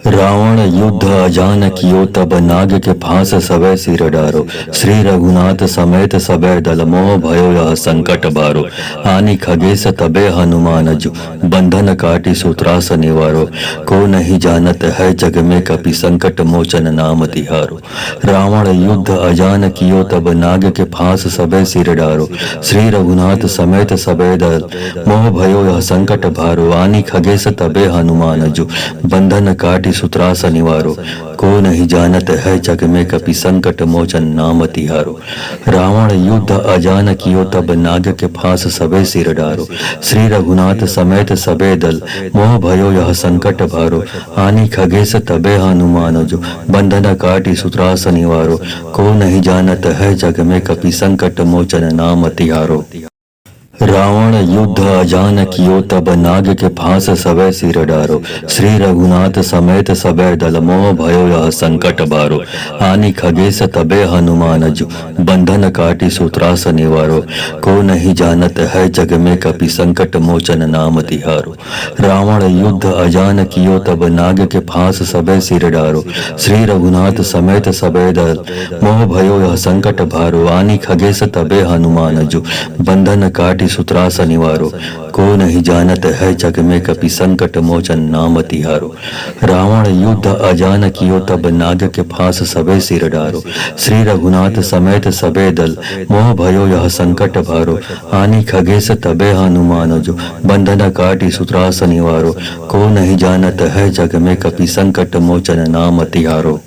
Speaker 1: रावण युद्ध अजान कियो तब नाग के फांस सबे सिर डारो, श्री रघुनाथ समेत सबे दल मोह भयो यह संकट बारो। आनी खगेश तबे हनुमान जो, बंधन काटी सूत्रास निवारो, को नहीं जानत है जग में कपि संकट मोचन नाम तिहारो। रावण युद्ध अजान कियो तब नाग के फांस सबे सिर डारो, श्री रघुनाथ समेत सबे दल मोह भयो यह संकट भारो। आनी खगेश तबे हनुमान जो, बंधन काटी सूत्रास निवारो, को नहीं जानत है जग में कपि संकट मोचन नाम तिहारो। रावण युद्ध अजान कियो तब नाग के फांस सबे सिर डारो, श्री रघुनाथ समेत सबे दल मोह भयो यह संकट भारो। आनी खगेश तबे हनुमान जो, बंधन काटी सूत्रास निवारो, को नहीं जानत है जग में कपि संकट मोचन नाम तिहारो। रावण युद्ध अजान कियो तब नाग के फांस सबे सिर डारो, श्री रघुनाथ समेत सबे दल मोह भयो यह संकट बारो। आनी खगेश तबे हनुमान जो, बंधन काटी सूत्रास निवारो, को नहीं जानत है जग में कपि संकट मोचन नाम तिहारो। रावण युद्ध अजान कियो तब नाग के फांस सबे सिर डारो, श्री रघुनाथ समेत सबे दल मोह भयो यह संकट भारो। आनी खगेश तबे हनुमान जो, बंधन काटी सूत्रास निवारो, को नहीं जानत है जग में कपि संकट मोचन नाम तिहारो। रावण युद्ध अजान कियो तब नाग के फांस सबे सिर डारो, श्री रघुनाथ समेत सबे दल मोह भयो यह संकट भारो। आनी खगेश तबे हनुमान जो, बंधन काटी सूत्रास निवारो, को नहीं जानत है जग में कपि संकट मोचन नाम तिहारो।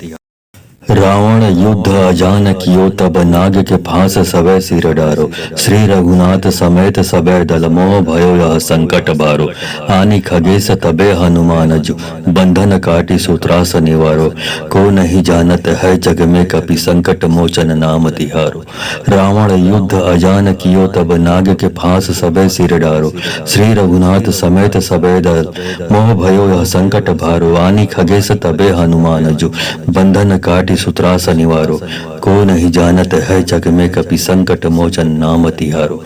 Speaker 1: रावण युद्ध अजान कियो तब नाग के फांस सबे सिर डारो, श्री रघुनाथ समेत सबे दल मोह भयो यह संकट बारो। आनी खगेश तबे हनुमान जो, बंधन काटी सूत्रास निवारो, को नहीं जानत है जग में कपि संकट मोचन नाम तिहारो। रावण युद्ध अजान कियो तब नाग के फांस सबे सिर डारो, श्री रघुनाथ समेत सबे दल मोह भयो यह संकट भारो। आनी खगेश तबे हनुमान जो, बंधन काटी सूत्रास निवारो, को नहीं जानत है जग में कपि संकट मोचन नाम तिहारो।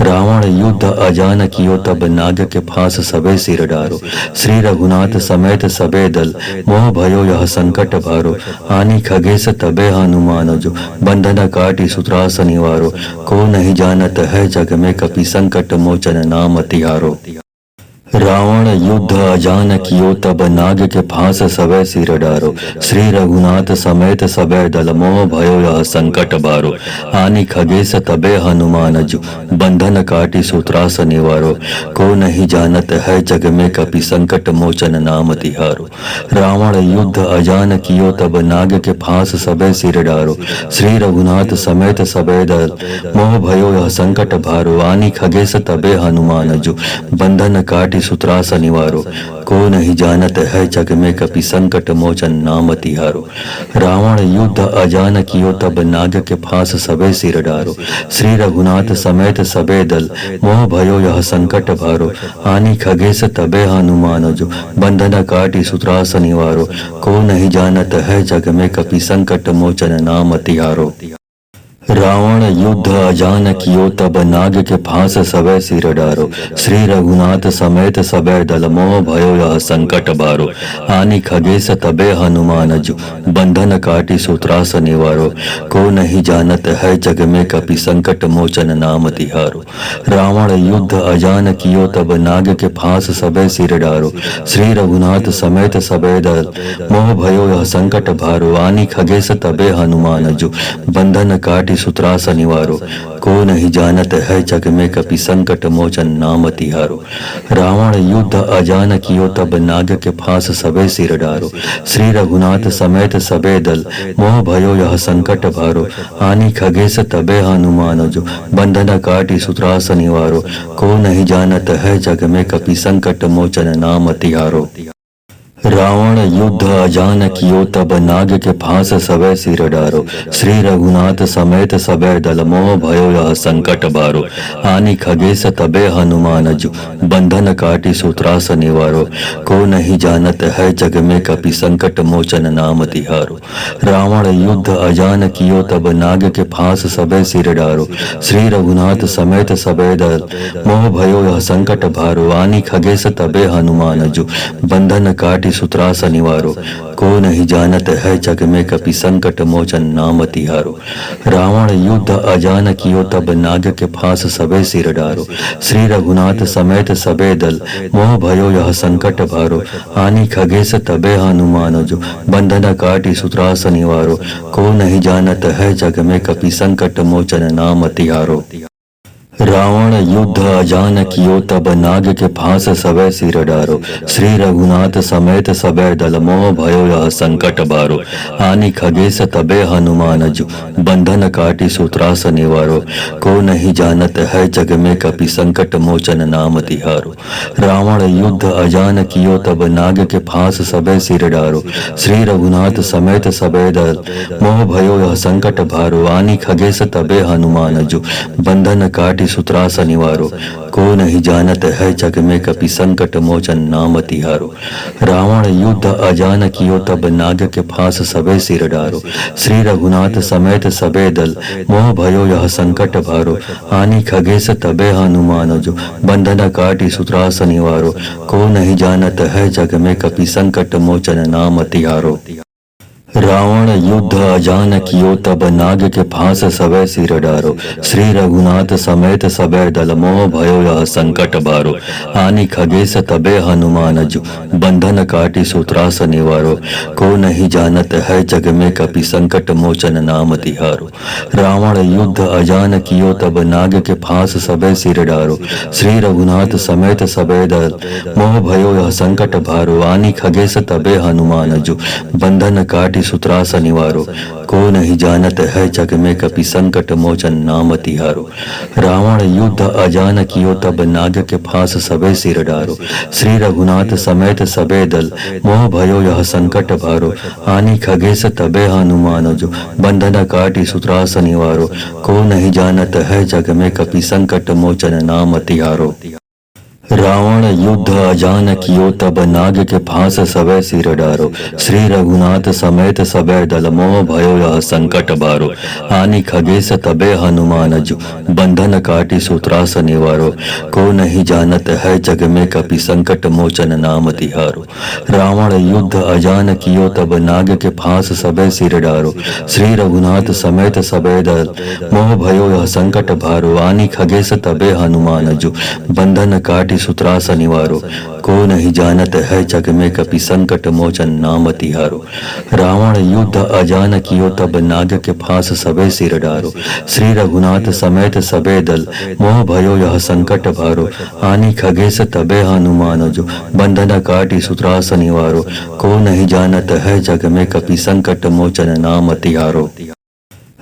Speaker 1: रावण युद्ध अजान कियो तब नाग के फांस सबे सिर डारो, श्री रघुनाथ समेत सबे दल मोह भयो यह संकट भारो। आनी खगेश तबे हनुमान जो, बंधन काटी सूत्रास निवारो, को नहीं जानत है जग में कपि संकट मोचन नाम तिहारो। रावण युद्ध अजान कियो तब नाग के फांस सबे सिर डारो, श्री रघुनाथ समेत सबे दल मोह भयो यह संकट बारो। आनी खगेश तबे हनुमान जो, बंधन काटी सूत्रास निवारो, को नहीं जानत है जग में कपि संकट मोचन नाम तिहारो। रावण युद्ध अजान कियो तब नाग के फांस सबे सिर डारो, श्री रघुनाथ समेत सबे दल मोह भयो यह संकट भारो। आनी खगेश तबे हनुमान जो, बंधन काटी सूत्रास निवारो, को नहीं जानत है जग में कपि संकट मोचन नाम तिहारो। रावण युद्ध अजान कियो तब नाग के फांस सबे सिर डारो, श्री रघुनाथ समेत सबे दल मोह भयो यह संकट भारो। आनी खगेश तबे हनुमान जो, बंधन काटी सूत्रास निवारो, को नहीं जानत है जग में कपि संकट मोचन नाम तिहारो। रावण युद्ध अजान कियो तब नाग के फांस सबै सिर डारो। श्री रघुनाथ समेत सबै दल मोह भयो यह संकट बारो। आनि खगेश तबे हनुमान जु बंधन काटी सूत्रास निवारो। को नहीं जानत है जग में कपि संकट मोचन नाम तिहारो। रावण युद्ध अजान कियो तब नाग के फांस सबै सिर डारो। श्री रघुनाथ समेत सबै दल मोह भयो यह संकट भारो। आनि खगेश तबे हनुमान जु बंधन काटी सूत्रास निवारो। को नहीं जानत है जग में कपि संकट मोचन नाम तिहारो। रावण युद्ध अजान कियो तब नाग के फांस सबे सिर डारो। श्री रघुनाथ समेत सबे दल मोह भयो यह संकट भारो। आनि खगेश तबे हनुमान जो बंधन काटी सूत्रास निवारो। को नहीं जानत है जग में कपि संकट मोचन नाम तिहारो। रावण युद्ध अजान कियो तब नाग के फांस सबै सिर डारो। श्री रघुनाथ समेत सबै दल मोह भयो यह संकट बारो। आनि खगेश तबे हनुमान जु बंधन काटी सूत्रास निवारो। को नहीं जानत है जग में कपि संकट मोचन नाम तिहारो। रावण युद्ध अजान कियो तब नाग के फांस सबै सिर डारो। श्री रघुनाथ समेत सबै दल मोह भयो यह संकट भारो। आनि खगेश तबे हनुमान जु बंधन काटी सूत्रास निवारो। को नहीं जानत है जग में कपि संकट मोचन नाम तिहारो। रावण युद्ध अजान कियो तब नाग के फांस सबे सिर डारो। श्री रघुनाथ समेत सबे दल मोह भयो यह संकट भारो। आनि खगेश तबे हनुमान जो बंधन काटी सूत्रास निवारो। को नहीं जानत है जग में कपि संकट मोचन नाम तिहारो। रावण युद्ध अजान कियो तब नाग के फांस सबै सिर डारो। श्री रघुनाथ समेत सबै दल मोह भयो यह संकट बारो। आनि खगेश तबे हनुमान जु बंधन काटी सूत्रास निवारो। को नहीं जानत है जग में कपि संकट मोचन नाम तिहारो। रावण युद्ध अजान कियो तब नाग के फांस सबै सिर डारो। श्री रघुनाथ समेत सबै दल मोह भयो यह संकट भारो। आनि खगेश तबे हनुमान जु बंधन काटी सूत्रास निवारो। को नहीं जानत है जग में कपि संकट मोचन नाम तिहारो। रावण युद्ध अजान कियो तब नाग के फांस सबे सिर डारो। श्री रघुनाथ समेत सबे दल मोह भयो यह संकट भारो। आनि खगेश तबे हनुमान जो बंधन काटी सूत्रास निवारो। को नहीं जानत है जग में कपि संकट मोचन नाम तिहारो। रावण युद्ध अजान कियो तब नाग के फांस सबै सिर डारो। श्री रघुनाथ समेत सबै दल मोह भयो यह संकट बारो। आनि खगेश तबे हनुमान जु बंधन काटी सूत्रास निवारो। को नहीं जानत है जग में कपि संकट मोचन नाम तिहारो। रावण युद्ध अजान कियो तब नाग के फांस सबै सिर डारो। श्री रघुनाथ समेत सबै दल मोह भयो यह संकट भारो। आनि खगेश तबे हनुमान जु बंधन काटी सूत्रास निवारो। को नहीं जानत है जग में कपि संकट मोचन नाम तिहारो। रावण युद्ध अजान कियो तब नाग के फांस सबे सिर डारो। श्री रघुनाथ समेत सबे दल मोह भयो यह संकट भारो। आनि खगेश तबे हनुमान जो बंधन काटी सूत्रास निवारो। को नहीं जानत है जग में कपि संकट मोचन नाम तिहारो। रावण युद्ध अजान कियो तब नाग के फांस सबै सिर डारो। श्री रघुनाथ समेत सबै दल मोह भयो यह संकट बारो। आनि खगेश तबे हनुमान जु बंधन काटी सूत्रास निवारो। को नहीं जानत है जग में कपि संकट मोचन नाम तिहारो। रावण युद्ध अजान कियो तब नाग के फांस सबै सिर डारो। श्री रघुनाथ समेत सबै दल मोह भयो यह संकट भारो। आनि खगेश तबे हनुमान जु बंधन काटी सूत्रास निवारो। को नहीं जानत है जग में कपि संकट मोचन नाम तिहारो। रावण युद्ध अजान कियो तब नाग के फांस सबे सिर डारो। श्री रघुनाथ समेत सबे दल मोह भयो यह संकट भारो। आनि खगेश तबे हनुमान जो बंधन काटी सूत्रास निवारो। को नहीं जानत है जग में कपि संकट मोचन नाम तिहारो।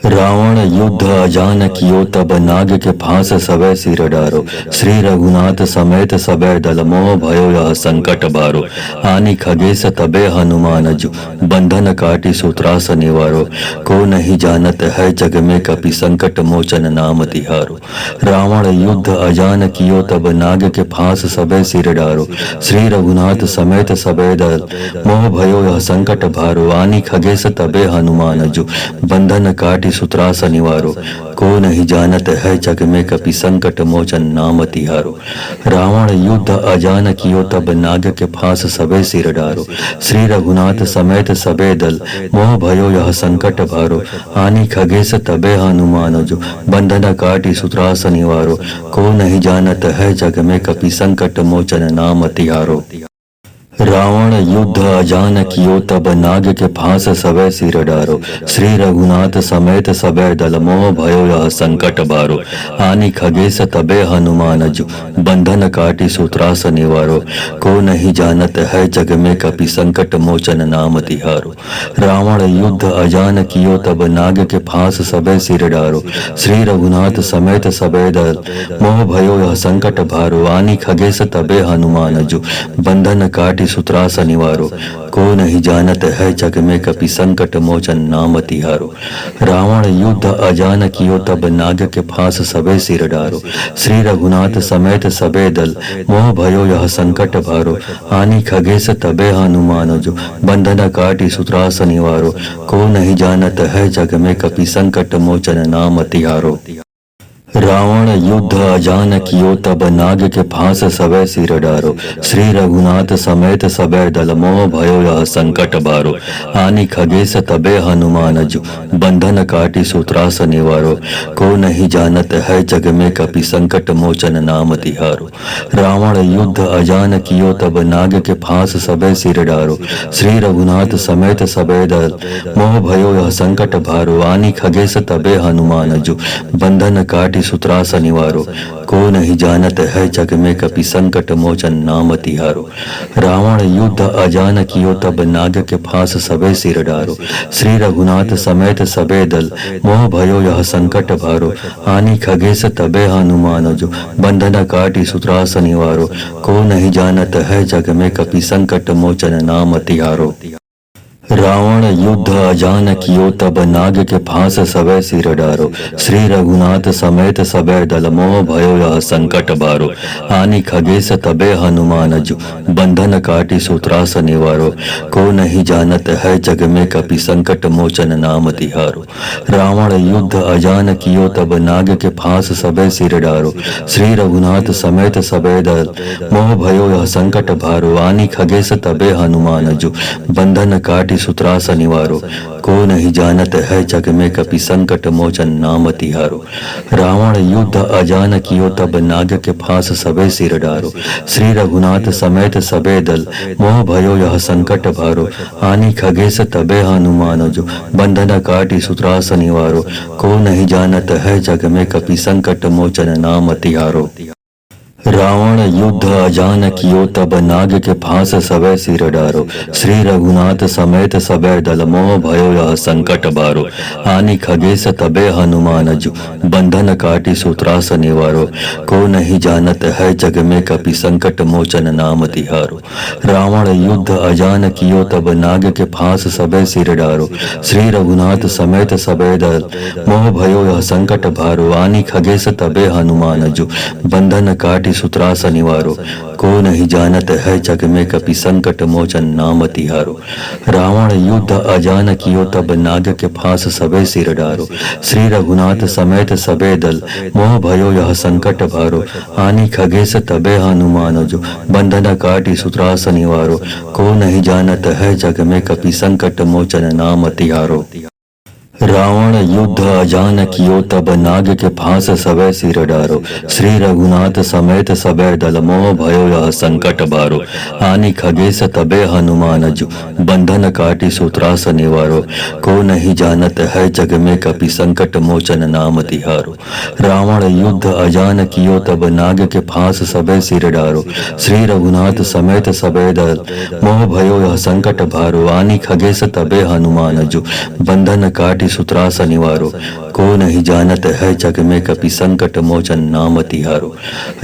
Speaker 1: रावण युद्ध अजान कियो तब नाग के फांस सबै सिर डारो। श्री रघुनाथ समेत सबै दल मोह भयो यह संकट बारो। आनि खगेश तबे हनुमान जु बंधन काटी सूत्रास निवारो। को नहीं जानत है जग में कपि संकट मोचन नाम तिहारो। रावण युद्ध अजान कियो तब नाग के फांस सबै सिर डारो। श्री रघुनाथ समेत सबै दल मोह भयो यह संकट भारो। आनि खगेश तबे हनुमान जु बंधन काटी काटी सूत्रास निवारो, को नहीं जानत है जग में कपि संकट मोचन नाम तिहारो। रावण युद्ध अजान कियो तब नाग के फांस सबे सिर डारो, श्री रघुनाथ समेत सबे दल मोह भयो यह संकट भारो। आनी खगेश तबे हनुमान जो, बंधन काटी सूत्रास निवारो, को नहीं जानत है जग में कपि संकट मोचन नाम तिहारो। रावण युद्ध अजान कियो तब नाग के फांस सबे सिर डारो, श्री रघुनाथ समेत सबे दल मोह भयो यह संकट बारो। आनी खगेश तबे हनुमान जो, बंधन काटी सूत्रास निवारो, को नहीं जानत है जग में कपि संकट मोचन नाम तिहारो। रावण युद्ध अजान कियो तब नाग के फांस सबे सिर डारो, श्री रघुनाथ समेत सबे दल मोह भयो यह संकट भारो। आनी खगेश तबे हनुमान जो, बंधन काटी सूत्रास निवारो, को नहीं जानत है जग में कपि संकट मोचन नाम तिहारो। रावण युद्ध अजान कियो तब नाग के फांस सबे सिर डारो, श्री रघुनाथ समेत सबे दल मोह भयो यह संकट भारो। आनी खगेश तबे हनुमान जो, बंधन काटी सूत्रास निवारो, को नहीं जानत है जग में कपि संकट मोचन नाम तिहारो। रावण युद्ध अजान कियो तब नाग के फांस सबे सिर डारो, श्री रघुनाथ समेत सबे दल मोह भयो यह संकट बारो। आनी खगेश तबे हनुमान जो, बंधन काटी सूत्रास निवारो, को नहीं जानत है जग में कपि संकट मोचन नाम तिहारो। रावण युद्ध अजान कियो तब नाग के फांस सबे सिर डारो, श्री रघुनाथ समेत सबे दल मोह भयो यह संकट भारो। आनी खगेश तबे हनुमान जो, बंधन काटी सूत्रास निवारो, को नहीं जानत है जग में कपि संकट मोचन नाम तिहारो। रावण युद्ध अजान कियो तब नाग के फांस सबे सिर डारो, श्री रघुनाथ समेत सबे दल मोह भयो यह संकट भारो। आनी खगेश तबे हनुमान जो, बंधन काटी सूत्रास निवारो, को नहीं जानत है जग में कपि संकट मोचन नाम तिहारो। रावण युद्ध अजान कियो तब नाग के फांस सबे सिर डारो, श्री रघुनाथ समेत सबे दल मोह भयो यह संकट बारो। आनी खगेश तबे हनुमान जो, बंधन काटी सूत्रास निवारो, को नहीं जानत है जग में कपि संकट मोचन नाम तिहारो। रावण युद्ध अजान कियो तब नाग के फांस सबे सिर डारो, श्री रघुनाथ समेत सबे दल मोह भयो यह संकट भारो। आनी खगेश तबे हनुमान जो, बंधन काटी सूत्रास निवारो, को नहीं जानत है जग में कपि संकट मोचन नाम तिहारो। रावण युद्ध अजान कियो तब नाग के फांस सबे सिर डारो, श्री रघुनाथ समेत सबे दल मोह भयो यह संकट भारो। आनी खगेश तबे हनुमान जो, बंधन काटी सूत्रास निवारो, को नहीं जानत है जग में कपि संकट मोचन नाम तिहारो। रावण युद्ध अजान कियो तब नाग के फांस सबे सिर डारो, श्री रघुनाथ समेत सबे दल मोह भयो यह संकट बारो। आनी खगेश तबे हनुमान जो, बंधन काटी सूत्रास निवारो, को नहीं जानत है जग में कपि संकट मोचन नाम तिहारो। रावण युद्ध अजान कियो तब नाग के फांस सबे सिर डारो, श्री रघुनाथ समेत सबे दल मोह भयो यह संकट भारो। आनी खगेश तबे हनुमान जो, बंधन काटी सूत्रास निवारो, को नहीं जानत है जग में कपि संकट मोचन नाम तिहारो। रावण युद्ध अजान कियो तब नाग के फांस सबे सिर डारो, श्री रघुनाथ समेत सबे दल मोह भयो यह संकट भारो। आनी खगेश तबे हनुमान जो, बंधन काटी सूत्रास निवारो, को नहीं जानत है जग में कपि संकट मोचन नाम तिहारो। रावण युद्ध अजान कियो तब नाग के फांस सबे सिर डारो, श्री रघुनाथ समेत सबे दल मोह भयो यह संकट बारो। आनी खगेश तबे हनुमान जो, बंधन काटी सूत्रास निवारो, को नहीं जानत है जग में कपि संकट मोचन नाम तिहारो। रावण युद्ध अजान कियो तब नाग के फांस सबे सिर डारो, श्री रघुनाथ समेत सबे दल मोह भयो यह संकट भारो। आनी खगेश तबे हनुमान जो, बंधन काटी सूत्रास निवारो, को नहीं जानत है जग में कपि संकट मोचन नाम तिहारो।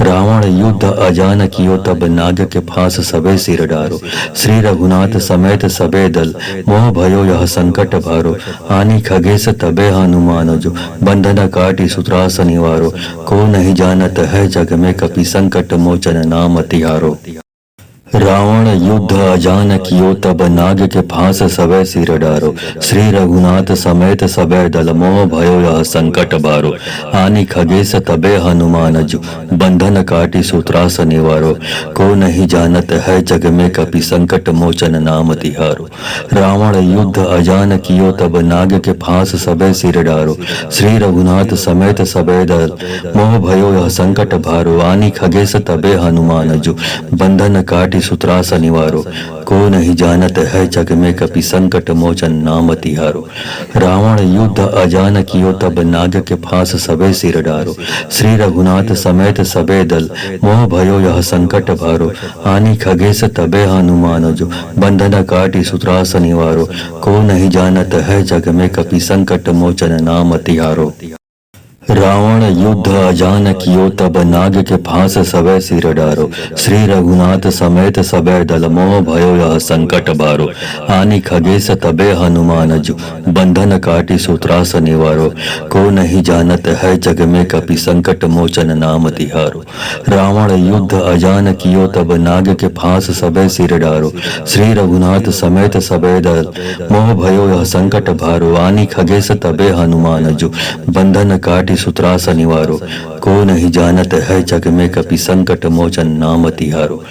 Speaker 1: रावण युद्ध अजान कियो तब नाग के फांस सबे सिर डारो, श्री रघुनाथ समेत सबे दल मोह भयो यह संकट भारो। आनी खगेश तबे हनुमान जो, बंधन काटी सूत्रास निवारो, को नहीं जानत है जग में कपि संकट मोचन नाम तिहारो। रावण युद्ध अजान कियो तब नाग के फांस सबे सिर डारो। श्री रघुनाथ समेत सबे दल मोह भयो यह संकट बारो। आनि खगेश तबे हनुमान जु बंधन काटी सूत्रास निवारो। को नहीं जानत है जग में कपि संकट मोचन नाम तिहारो। रावण युद्ध अजान कियो तब नाग के फांस सबे सिर डारो। श्री रघुनाथ समेत सबे दल मोह भयो यह संकट भारो। आनि खगेश तबे हनुमान जु बंधन काटी सूत्रास निवारो। को नहीं जानत है जग में कपि संकट मोचन नाम तिहारो। रावण युद्ध अजान कियो तब नाग के फांस सबे सिर डारो। श्री रघुनाथ समेत सबे दल मोह भयो यह संकट भारो। आनि खगेश तबे हनुमान जो बंधन काटी सूत्रास निवारो। को नहीं जानत है जग में कपि संकट मोचन नाम तिहारो। रावण युद्ध अजान कियो तब नाग के फांस सबे सिर डारो। श्री रघुनाथ समेत सबे दल मोह भयो यह संकट बारो। आनि खगेश तबे हनुमान जु बंधन काटी सूत्रास निवारो। को नहीं जानत है जग में कपि संकट मोचन नाम तिहारो। रावण युद्ध अजान कियो तब नाग के फांस सबे सिर डारो। श्री रघुनाथ समेत सबे दल मोह भयो यह संकट भारो। आनि खगेश तबे हनुमान जु बंधन काटी सूत्रास निवारो। को नहीं जानत है जग में कपि संकट मोचन नाम तिहारो।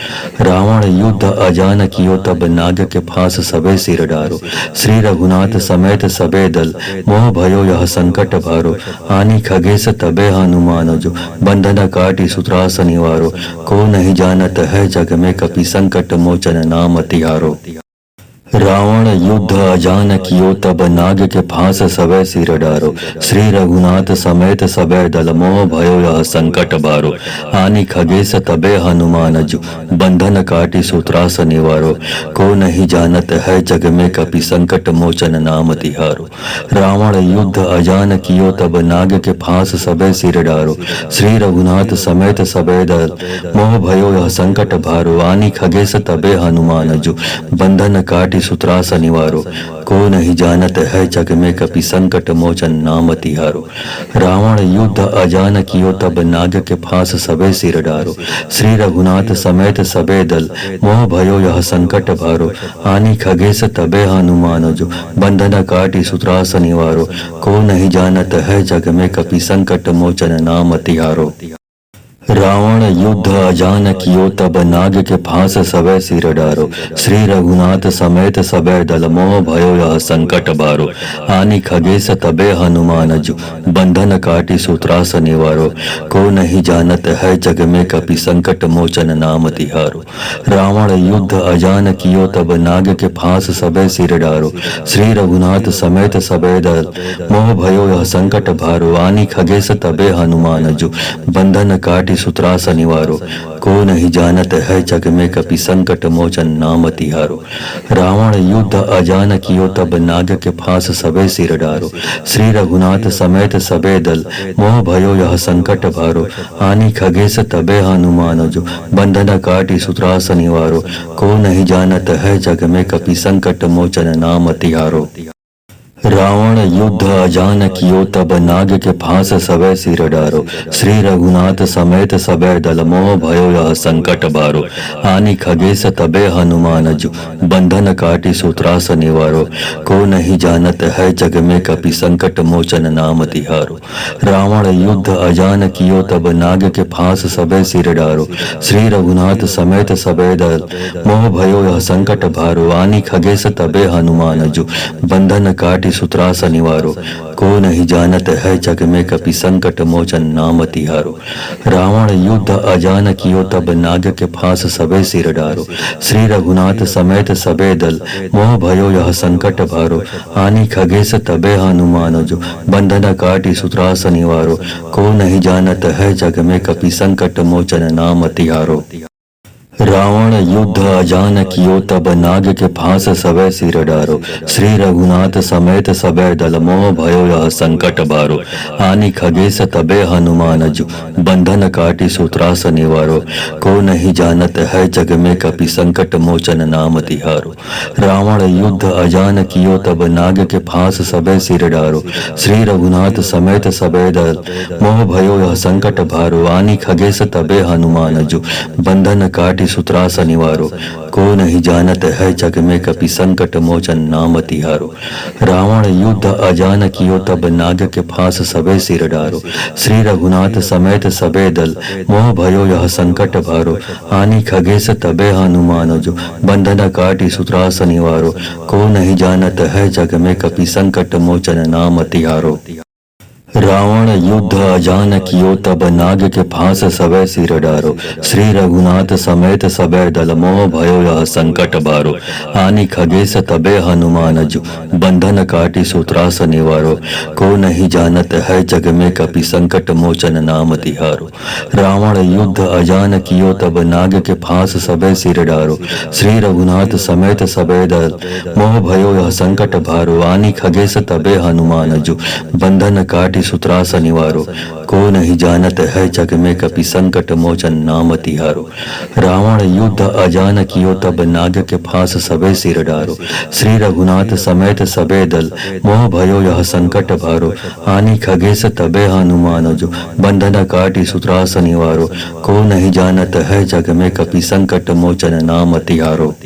Speaker 1: रावण युद्ध अजान कियो तब नाग के फांस सबे सिर डारो। श्री रघुनाथ समेत सबे दल मोह भयो यह संकट भारो। आनि खगेश तबे हनुमान जो बंधन काटी सूत्रास निवारो। को नहीं जानत है जग में कपि संकट मोचन नाम तिहारो। रावण युद्ध अजान कियो तब नाग के फांस सबे सिर डारो। श्री रघुनाथ समेत सबे दल मोह भयो यह संकट बारो। आनि खगेश तबे हनुमान जु बंधन काटी सूत्रास निवारो। को नहीं जानत है जग में कपि संकट मोचन नाम तिहारो। रावण युद्ध अजान कियो तब नाग के फांस सबे सिर डारो। श्री रघुनाथ समेत सबे दल मोह भयो यह संकट भारो। आनि खगेश तबे हनुमान जु बंधन काटी सूत्रास निवारो। को नहीं जानत है जग में कपि संकट मोचन नाम तिहारो। रावण युद्ध अजान कियो तब नाग के फांस सबे सिर डारो। श्री रघुनाथ समेत सबे दल मोह भयो यह संकट भारो। आनि खगेश तबे हनुमान जो बंधन काटी सूत्रास निवारो। को नहीं जानत है जग में कपि संकट मोचन नाम तिहारो। रावण युद्ध अजान कियो तब नाग के फांस सबे सिर डारो। श्री रघुनाथ समेत सबे दल मोह भयो यह संकट बारो। आनि खगेश तबे हनुमान जु बंधन काटी सूत्रास निवारो। को नहीं जानत है जग में कपि संकट मोचन नाम तिहारो। रावण युद्ध अजान कियो तब नाग के फांस सबे सिर डारो। श्री रघुनाथ समेत सबे दल मोह भयो यह संकट भारो। आनि खगेश तबे हनुमान जु बंधन काटी सूत्रास निवारो। को नहीं जानत है जग में कपि संकट मोचन नाम तिहारो। रावण युद्ध अजान कियो तब नाग के फांस सबे सिर डारो। श्री रघुनाथ समेत सबे दल मोह भयो यह संकट भारो। आनि खगेश तबे हनुमान जो बंधन काटी सूत्रास निवारो। को नहीं जानत है जग में कपि संकट मोचन नाम तिहारो। रावण युद्ध अजान कियो तब नाग के फांस सबे सिर डारो। श्री रघुनाथ समेत सबे दल मोह भयो यह संकट बारो। आनि खगेश तबे हनुमान जु बंधन काटी सूत्रास निवारो। को नहीं जानत है जग में कपि संकट मोचन नाम तिहारो। रावण युद्ध अजान कियो तब नाग के फांस सबे सिर डारो। श्री रघुनाथ समेत सबे दल मोह भयो यह संकट भारो। आनि खगेश तबे हनुमान जु बंधन काटी सूत्रास निवारो। को नहीं जानत है जग में कपि संकट मोचन नाम तिहारो। रावण युद्ध अजान कियो तब नाग के फांस सबे सिर डारो। श्री रघुनाथ समेत सबे दल मोह भयो यह संकट भारो। आनि खगेश तबे हनुमान जो बंधन काटी सूत्रास निवारो। को नहीं जानत है जग में कपि संकट मोचन नाम तिहारो। रावण युद्ध अजान कियो तब नाग के फांस सबे सिर डारो। श्री रघुनाथ समेत सबे दल मोह भयो यह संकट बारो। आनि खगेश तबे हनुमान जु बंधन काटी सूत्रास निवारो। को नहीं जानत है जग में कपि संकट मोचन नाम तिहारो। रावण युद्ध अजान कियो तब नाग के फांस सबे सिर डारो। श्री रघुनाथ समेत सबे दल मोह भयो यह संकट भारो। आनि खगेश तबे हनुमान जु बंधन काटी काटी सूत्रास निवारो, को नहीं जानत है जग में कपि संकट मोचन नाम तिहारो। रावण युद्ध अजान कियो तब नाग के फांस सबे सिर डारो, श्री रघुनाथ समेत सबे दल मोह भयो यह संकट भारो। आनी खगेश तबे हनुमान जो, बंधन काटी सूत्रास निवारो, को नहीं जानत है जग में कपि संकट मोचन नाम तिहारो। रावण युद्ध अजान कियो तब नाग के फांस सबे सिर डारो, श्री रघुनाथ समेत सबे दल मोह भयो यह संकट बारो। आनी खगेश तबे हनुमान जो, बंधन काटी सूत्रास निवारो, को नहीं जानत है जग में कपि संकट मोचन नाम तिहारो। रावण युद्ध अजान कियो तब नाग के फांस सबे सिर डारो, श्री रघुनाथ समेत सबे दल मोह भयो यह संकट भारो। आनी खगेश तबे हनुमान जो, बंधन काटी सूत्रास निवारो, को नहीं जानत है जग में कपि संकट मोचन नाम तिहारो। रावण युद्ध अजान कियो तब नाग के फांस सबे सिर डारो, श्री रघुनाथ समेत सबे दल मोह भयो यह संकट भारो। आनी खगेश तबे हनुमान जो, बंधन काटी सूत्रास निवारो, को नहीं जानत है जग में कपि संकट मोचन नाम तिहारो।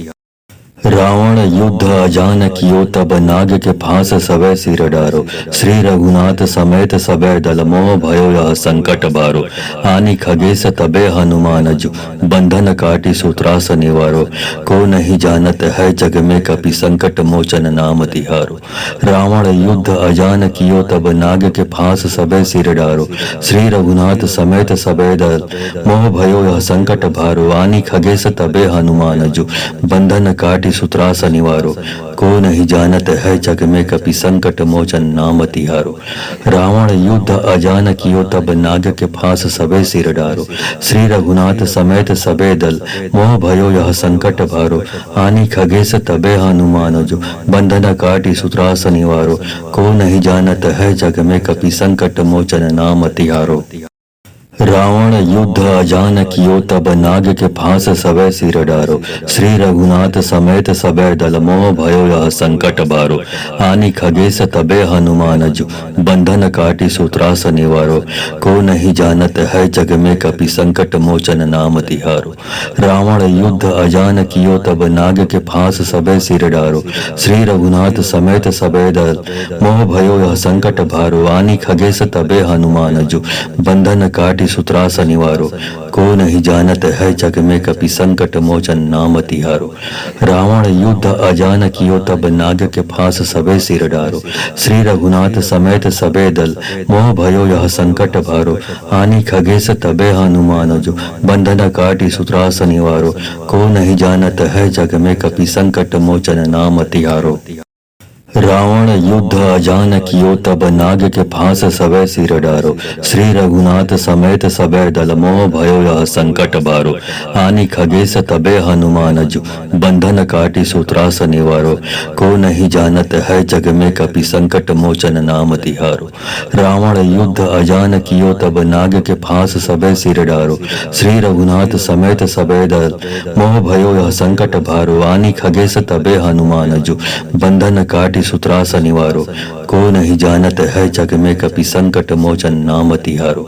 Speaker 1: रावण युद्ध अजान कियो तब नाग के फांस सबे सिर डारो, श्री रघुनाथ समेत सबे दल मोह भयो यह संकट बारो। आनी खगेश तबे हनुमान जो, बंधन काटी सूत्रास निवारो, को नहीं जानत है जग में कपि संकट मोचन नाम तिहारो। रावण युद्ध अजान कियो तब नाग के फांस सबे सिर डारो, श्री रघुनाथ समेत सबे दल मोह भयो यह संकट भारो। आनी खगेश तबे हनुमान जो, बंधन काटी सूत्रास निवारो, को नहीं जानत है जग में कपि संकट मोचन नाम तिहारो। रावण युद्ध अजान कियो तब नाग के फांस सबे सिर डारो, श्री रघुनाथ समेत सबे दल मोह भयो यह संकट भारो। आनी खगेश तबे हनुमान जो, बंधन काटी सूत्रास निवारो, को नहीं जानत है जग में कपि संकट मोचन नाम तिहारो। रावण युद्ध अजान कियो तब नाग के फांस सबे सिर डारो, श्री रघुनाथ समेत सबे दल मोह भयो यह संकट बारो। आनी खगेश तबे हनुमान जो, बंधन काटी सूत्रास निवारो, को नहीं जानत है जग में कपि संकट मोचन नाम तिहारो। रावण युद्ध अजान कियो तब नाग के फांस सबे सिर डारो, श्री रघुनाथ समेत सबे दल मोह भयो यह संकट भारो। आनी खगेश तबे हनुमान जो, बंधन काटी सूत्रास निवारो, को नहीं जानत है जग में कपि संकट मोचन नाम तिहारो। रावण युद्ध अजान कियो तब नाग के फांस सबे सिर डारो, श्री रघुनाथ समेत सबे दल मोह भयो यह संकट भारो। आनी खगेश तबे हनुमान जो, बंधन काटी सूत्रास निवारो, को नहीं जानत है जग में कपि संकट मोचन नाम तिहारो। रावण युद्ध अजान कियो तब नाग के फांस सबे सिर डारो, श्री रघुनाथ समेत सबे दल मोह भयो यह संकट बारो। आनी खगेश तबे हनुमान जो, बंधन काटी सूत्रास निवारो, को नहीं जानत है जग में कपि संकट मोचन नाम तिहारो। रावण युद्ध अजान कियो तब नाग के फांस सबे सिर डारो, श्री रघुनाथ समेत सबे दल मोह भयो यह संकट भारो। आनी खगेश तबे हनुमान जो, बंधन काटी सूत्रास निवारो, को नहीं जानत है जग में कपि संकट मोचन नाम तिहारो।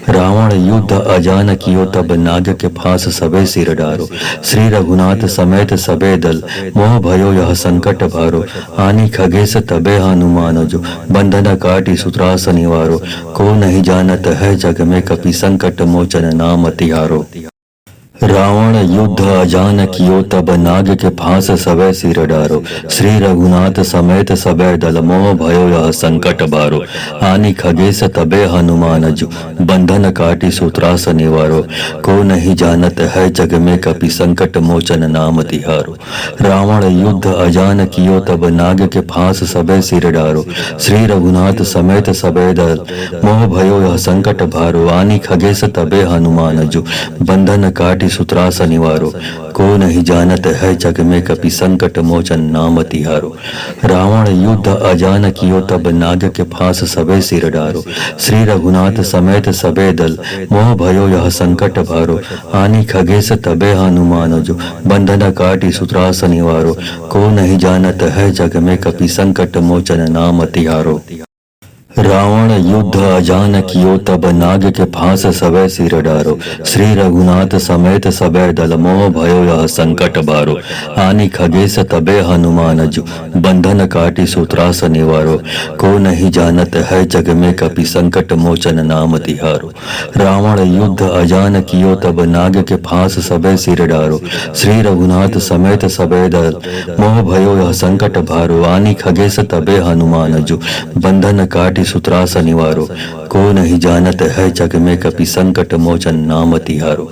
Speaker 1: रावण युद्ध अजान कियो तब नाग के फांस सबे सिर डारो, श्री रघुनाथ समेत सबे दल मोह भयो यह संकट भारो। आनी खगेश तबे हनुमान जो, बंधन काटी सूत्रास निवारो, को नहीं जानत है जग में कपि संकट मोचन नाम तिहारो। रावण युद्ध अजान कियो तब नाग के फांस सबे सिर डारो, श्री रघुनाथ समेत सबे दल मोह भयो यह संकट बारो। आनी खगेश तबे हनुमान जो, बंधन काटी सूत्रास निवारो, को नहीं जानत है जग में कपि संकट मोचन नाम तिहारो। रावण युद्ध अजान कियो तब नाग के फांस सबे सिर डारो, श्री रघुनाथ समेत सबे दल मोह भयो यह संकट भारो। आनी खगेश तबे हनुमान जो, बंधन काटी सूत्रास निवारो, को नहीं जानत है जग में कपि संकट मोचन नाम तिहारो। रावण युद्ध अजान कियो तब नाग के फांस सबे सिर डारो, श्री रघुनाथ समेत सबे दल मोह भयो यह संकट भारो। आनी खगेश तबे हनुमान जो, बंधन काटी सूत्रास निवारो, को नहीं जानत है जग में कपि संकट मोचन नाम तिहारो। रावण युद्ध अजान कियो तब नाग के फांस सबे सिर डारो। श्री रघुनाथ समेत सबे दल मोह भयो यह संकट बारो। आनि खगेश तबे हनुमान जो बंधन काटी सूत्रास निवारो। को नहीं जानत है जग में कपि संकट मोचन नाम तिहारो। रावण युद्ध अजान कियो तब नाग के फांस सबे सिर डारो। श्री रघुनाथ समेत सबे दल मोह भयो यह संकट भारो। आनि खगेश तबे हनुमान जो बंधन काटी सूत्रास निवारो। को नहीं जानत है जग में कपि संकट मोचन नाम तिहारो।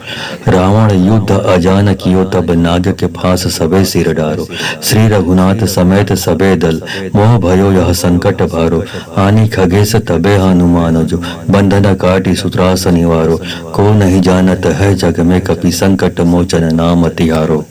Speaker 1: रावण युद्ध अजान कियो तब नाग के फांस सबे सिर डारो। श्री रघुनाथ समेत सबे दल मोह भयो यह संकट भारो। आनि खगेश तबे हनुमान जो बंधन काटी सूत्रास निवारो। को नहीं जानत है जग में कपि संकट मोचन नाम तिहारो।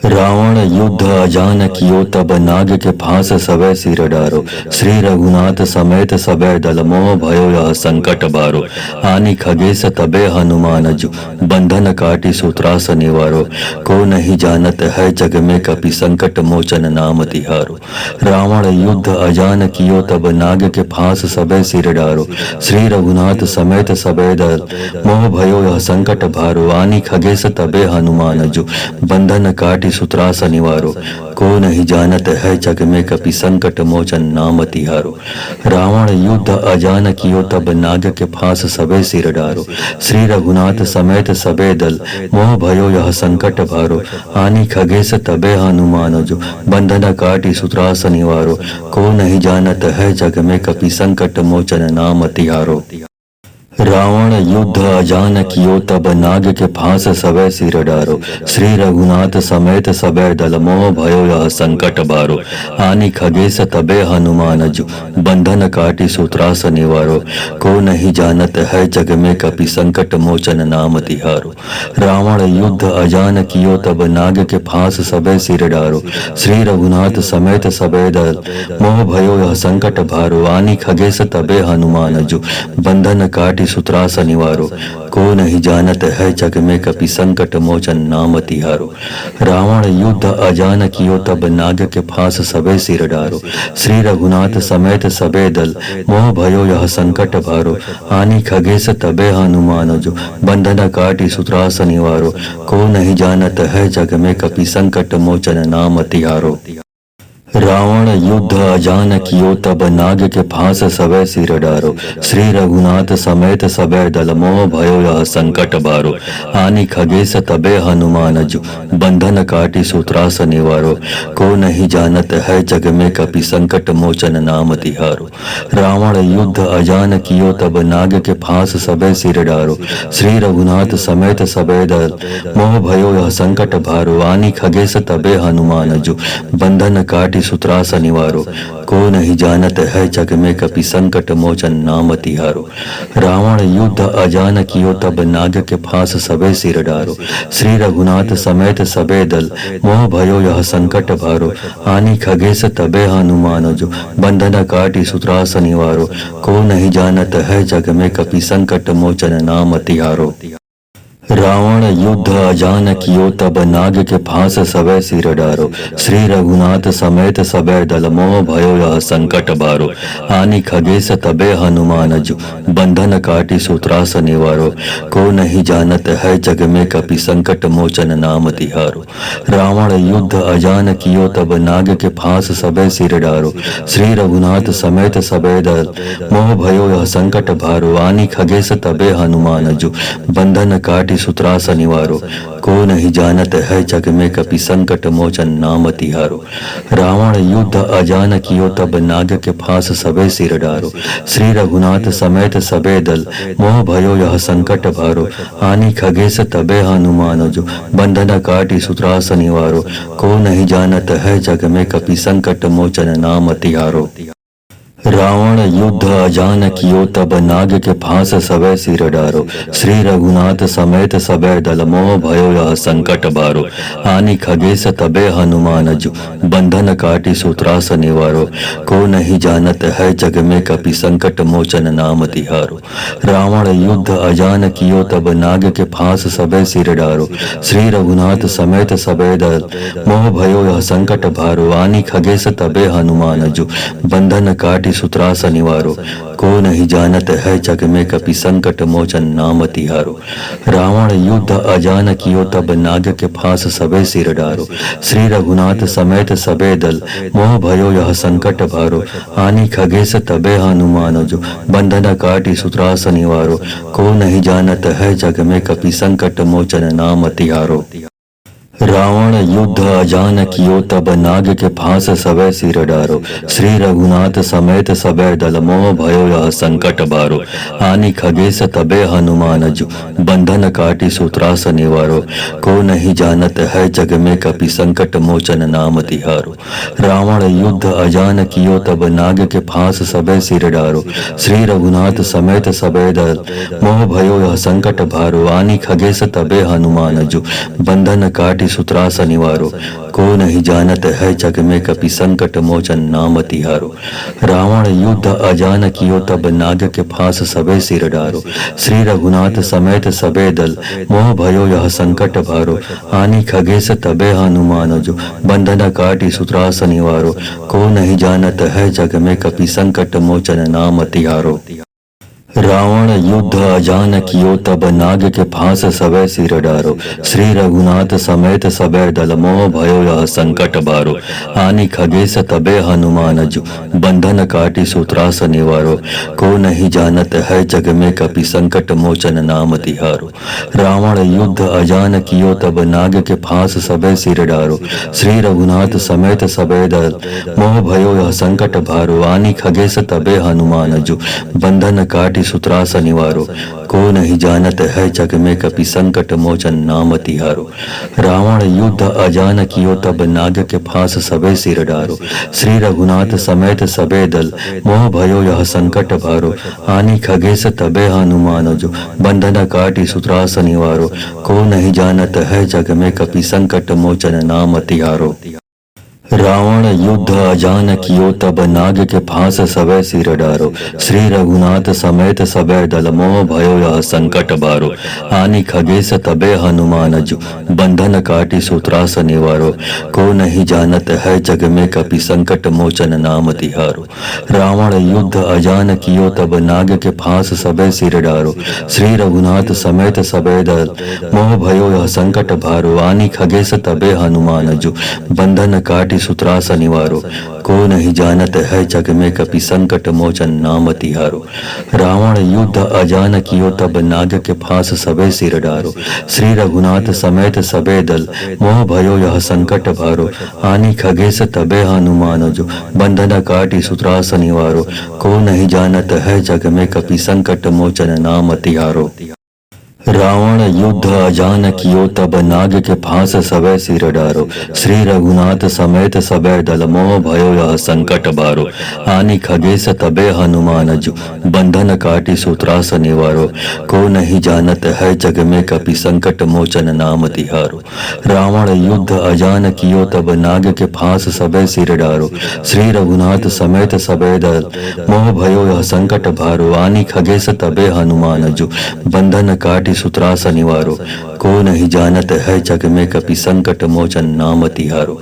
Speaker 1: रावण युद्ध अजान कियो तब नाग के फांस सबे सिर डारो। श्री रघुनाथ समेत सबे दल मोह भयो यह संकट बारो। आनि खगेश तबे हनुमान जो बंधन काटी सूत्रास निवारो। को नहीं जानत है जग में कपि संकट मोचन नाम तिहारो। रावण युद्ध अजान कियो तब नाग के फांस सबे सिर डारो। श्री रघुनाथ समेत सबे दल मोह भयो यह संकट भारो। आनि खगेश तबे हनुमान जो बंधन काटी सूत्रास निवारो। को नहीं जानत है जग में कपि संकट मोचन नाम तिहारो। रावण युद्ध अजान कियो तब नाग के फांस सबे सिर डारो। श्री रघुनाथ समेत सबे दल मोह भयो यह संकट भारो। आनि खगेश तबे हनुमान जो बंधन काटी सूत्रास निवारो। को नहीं जानत है जग में कपि संकट मोचन नाम तिहारो। रावण युद्ध अजान कियो तब नाग के फांस सबे सिर डारो। श्री रघुनाथ समेत सबे दल मोह भयो यह संकट बारो। आनि खगेश तबे हनुमान जो बंधन काटी सूत्रास निवारो। को नहीं जानत है जग में कपि संकट मोचन नाम तिहारो। रावण युद्ध अजान कियो तब नाग के फांस सबे सिर डारो। श्री रघुनाथ समेत सबे दल मोह भयो यह संकट भारो। आनि खगेश तबे हनुमान जो बंधन काटी सूत्रास निवारो। को नहीं जानत है जग में कपि संकट मोचन नाम तिहारो। रावण युद्ध अजान कियो तब नाग के फांस सबे सिर डारो। श्री रघुनाथ समेत सबे दल मोह भयो यह संकट भारो। आनि खगेश तबे हनुमान जो बंधन काटी सूत्रास निवारो। को नहीं जानत है जग में कपि संकट मोचन नाम तिहारो। रावण युद्ध अजान कियो तब नाग के फांस सबे सिर डारो। श्री रघुनाथ समेत सबे दल मोह भयो यह संकट बारो। आनि खगेश तबे हनुमान जो बंधन काटी सूत्रास निवारो। को नहीं जानत है जग में कपि संकट मोचन नाम तिहारो। रावण युद्ध अजान कियो तब नाग के फांस सबे सिर डारो। श्री रघुनाथ समेत सबे दल मोह भयो यह संकट भारो। आनि खगेश तबे हनुमान जो बंधन काटी सूत्रास निवारो। को नहीं जानत है जग में कपि संकट मोचन नाम तिहारो। रावण युद्ध अजान कियो तब नाग के फांस सबे सिर डारो। श्री रघुनाथ समेत सबे दल मोह भयो यह संकट भारो। आनि खगेश तबे हनुमान जो बंधन काटी सूत्रास निवारो। को नहीं जानत है जग में कपि संकट मोचन नाम तिहारो। रावण युद्ध अजान कियो तब नाग के फांस सबे सिर डारो। श्री रघुनाथ समेत सबे दल मोह भयो यह संकट बारो। आनि खगेश तबे हनुमान जो बंधन काटी सूत्रास निवारो। को नहीं जानत है जग में कपि संकट मोचन नाम तिहारो। रावण युद्ध अजान कियो तब नाग के फांस सबे सिर डारो। श्री रघुनाथ समेत सबे दल मोह भयो यह संकट भारो। आनि खगेश तबे हनुमान जो बंधन काटी सूत्रास निवारो। को नहीं जानत है जग में कपि संकट मोचन नाम तिहारो। रावण युद्ध अजान कियो तब नाग के फांस सबे सिर डारो। श्री रघुनाथ समेत सबे दल मोह भयो यह संकट भारो। आनि खगेश तबे हनुमान जो बंधन काटी सूत्रास निवारो। को नहीं जानत है जग में कपि संकट मोचन नाम तिहारो। रावण युद्ध अजान कियो तब नाग के फांस सबे सिर डारो। श्री रघुनाथ समेत सबे दल मोह भयो यह संकट बारो। आनि खगेश तबे हनुमान जो बंधन काटी सूत्रास निवारो। को नहीं जानत है जग में कपि संकट मोचन नाम तिहारो। रावण युद्ध अजान कियो तब नाग के फांस सबे सिर डारो। श्री रघुनाथ समेत सबे दल मोह भयो यह संकट भारो। आनि खगेश तबे हनुमान जो बंधन काटी काटी सूत्रास निवारो, को नहीं जानत है जग में कपि संकट मोचन नाम तिहारो। रावण युद्ध अजान कियो तब नाग के फांस सबे सिर डारो, श्री रघुनाथ समेत सबे दल मोह भयो यह संकट भारो। आनी खगेश तबे हनुमान जो, बंधन काटी सूत्रास निवारो, को नहीं जानत है जग में कपि संकट मोचन नाम तिहारो। रावण युद्ध अजान कियो तब नाग के फांस सबे सिर डारो, श्री रघुनाथ समेत सबे दल मोह भयो यह संकट बारो। आनी खगेश तबे हनुमान जो, बंधन काटी सूत्रास निवारो, को नहीं जानत है जग में कपि संकट मोचन नाम तिहारो। रावण युद्ध अजान कियो तब नाग के फांस सबे सिर डारो, श्री रघुनाथ समेत सबे दल मोह भयो यह संकट भारो। आनी खगेश तबे हनुमान जो, बंधन काटी सूत्रास निवारो, को नहीं जानत है जग में कपि संकट मोचन नाम तिहारो। रावण युद्ध अजान कियो तब नाग के फांस सबे सिर डारो, श्री रघुनाथ समेत सबे दल मोह भयो यह संकट भारो। आनी खगेश तबे हनुमान जो, बंधन काटी सूत्रास निवारो, को नहीं जानत है जग में कपि संकट मोचन नाम तिहारो। रावण युद्ध अजान कियो तब नाग के फांस सबे सिर डारो, श्री रघुनाथ समेत सबे दल मोह भयो यह संकट बारो। आनी खगेश तबे हनुमान जो, बंधन काटी सूत्रास निवारो, को नहीं जानत है जग में कपि संकट मोचन नाम तिहारो। रावण युद्ध अजान कियो तब नाग के फांस सबे सिर डारो, श्री रघुनाथ समेत सबे दल मोह भयो यह संकट भारो। आनी खगेश तबे हनुमान जो, बंधन काटी सूत्रास निवारो, को नहीं जानत है जग में कपि संकट मोचन नाम तिहारो। रावण युद्ध अजान कियो तब नाग के फांस सबे सिर डारो, श्री रघुनाथ समेत सबे दल मोह भयो यह संकट भारो। आनी खगेश तबे हनुमान जो, बंधन काटी सूत्रास निवारो, को नहीं जानत है जग में कपि संकट मोचन नाम तिहारो। रावण युद्ध अजान कियो तब नाग के फांस सबे सिर डारो, श्री रघुनाथ समेत सबे दल मोह भयो यह संकट बारो। आनी खगेश तबे हनुमान जो, बंधन काटी सूत्रास निवारो, को नहीं जानत है जग में कपि संकट मोचन नाम तिहारो। रावण युद्ध अजान कियो तब नाग के फांस सबे सिर डारो, श्री रघुनाथ समेत सबे दल मोह भयो यह संकट भारो। आनी खगेश तबे हनुमान जो, बंधन काटी सूत्रास निवारो, को नहीं जानत है जग में कपि संकट मोचन नाम तिहारो। रावण युद्ध अजान कियो तब नाग के फांस सबे सिर डारो, श्री रघुनाथ समेत सबे दल मोह भयो यह संकट भारो। आनी खगेश तबे हनुमान जो, बंधन काटी सूत्रास निवारो, को नहीं जानत है जग में कपि संकट मोचन नाम तिहारो। रावण युद्ध अजान कियो तब नाग के फांस सबे सिर डारो, श्री रघुनाथ समेत सबे दल मोह भयो यह संकट बारो। आनी खगेश तबे हनुमान जो, बंधन काटी सूत्रास निवारो, को नहीं जानत है जग में कपि संकट मोचन नाम तिहारो। रावण युद्ध अजान कियो तब नाग के फांस सबे सिर डारो, श्री रघुनाथ समेत सबे दल मोह भयो यह संकट भारो। आनी खगेश तबे हनुमान जो, बंधन काटी सूत्रास निवारो, को नहीं जानत है जग में कपि संकट मोचन नाम तिहारो।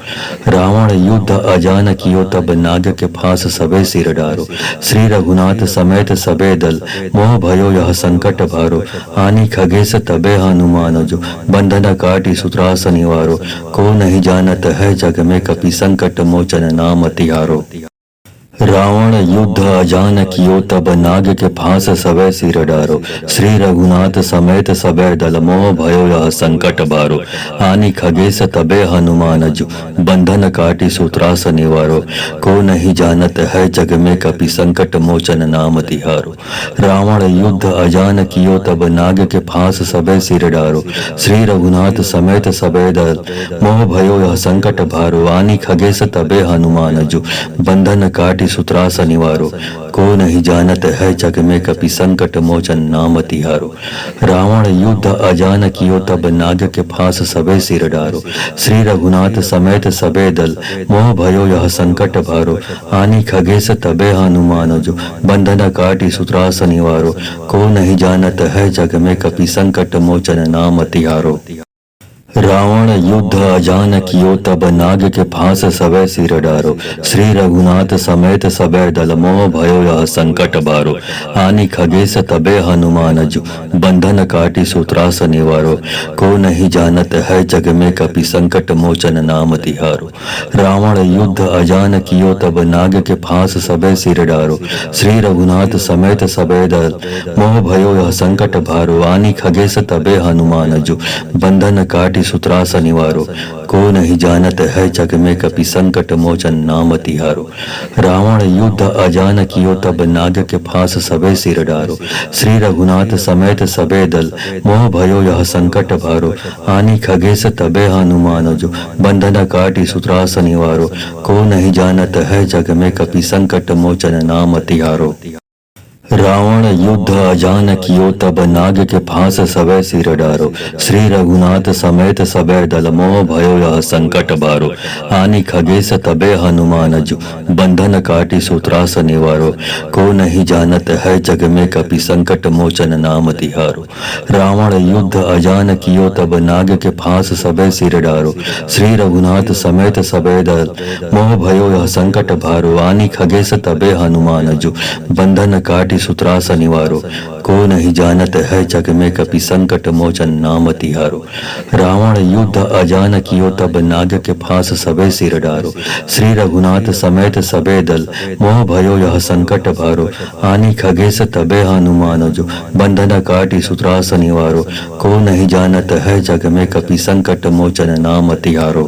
Speaker 1: रावण युद्ध अजान कियो तब नाग के फांस सबे सिर डारो, श्री रघुनाथ समेत सबे दल मोह भयो यह संकट भारो। आनी खगेश तबे हनुमान जो, बंधन काटी सूत्रास निवारो, को नहीं जानत है जग में कपि संकट मोचन नाम तिहारो। रावण युद्ध अजान कियो तब नाग के फांस सबे सिर डारो, श्री रघुनाथ समेत सबे दल मोह भयो यह संकट बारो। आनी खगेश तबे हनुमान जो, बंधन काटी सूत्रास निवारो, को नहीं जानत है जग में कपि संकट मोचन नाम तिहारो। रावण युद्ध अजान कियो तब नाग के फांस सबे सिर डारो, श्री रघुनाथ समेत सबे दल मोह भयो यह संकट भारो। आनी खगेश तबे हनुमान जो, बंधन काटी सूत्रास निवारो, को नहीं जानत है जग में कपि संकट मोचन नाम तिहारो। रावण युद्ध अजान कियो तब नाग के फांस सबे सिर डारो, श्री रघुनाथ समेत सबे दल मोह भयो यह संकट भारो। आनी खगेश तबे हनुमान जो, बंधन काटी सूत्रास निवारो, को नहीं जानत है जग में कपि संकट मोचन नाम तिहारो। रावण युद्ध अजान कियो तब नाग के फांस सबै सिर डारो। श्री रघुनाथ समेत सबै दल मोह भयो यह संकट बारो। आनि खगेश तबे हनुमान जु बंधन काटी सूत्रास निवारो। को नहीं जानत है जग में कपि संकट मोचन नाम तिहारो। रावण युद्ध अजान कियो तब नाग के फांस सबै सिर डारो। श्री रघुनाथ समेत सबै दल मोह भयो यह संकट भारो। आनि खगेश तबे हनुमान जु बंधन काटी सूत्रास निवारो। को नहीं जानत है जग में कपि संकट मोचन नाम तिहारो। रावण युद्ध अजान कियो तब नाग के फांस सबे सिर डारो। श्री रघुनाथ समेत सबे दल मोह भयो यह संकट भारो। आनि खगेश तबे हनुमान जो बंधन काटी सूत्रास निवारो। को नहीं जानत है जग में कपि संकट मोचन नाम तिहारो। रावण युद्ध अजान कियो तब नाग के फांस सबै सिर डारो। श्री रघुनाथ समेत सबै दल मोह भयो यह संकट बारो। आनि खगेश तबे हनुमान जु बंधन काटी सूत्रास निवारो। को नहीं जानत है जग में कपि संकट मोचन नाम तिहारो। रावण युद्ध अजान कियो तब नाग के फांस सबै सिर डारो। श्री रघुनाथ समेत सबै दल मोह भयो यह संकट भारो। आनि खगेश तबे हनुमान जु बंधन काटी सूत्रास निवारो। को नहीं जानत है जग में कपि संकट मोचन नाम तिहारो। रावण युद्ध अजान कियो तब नाग के फांस सबे सिर डारो। श्री रघुनाथ समेत सबे दल मोह भयो यह संकट भारो। आनि खगेश तबे हनुमान जो बंधन काटी सूत्रास निवारो। को नहीं जानत है जग में कपि संकट मोचन नाम तिहारो।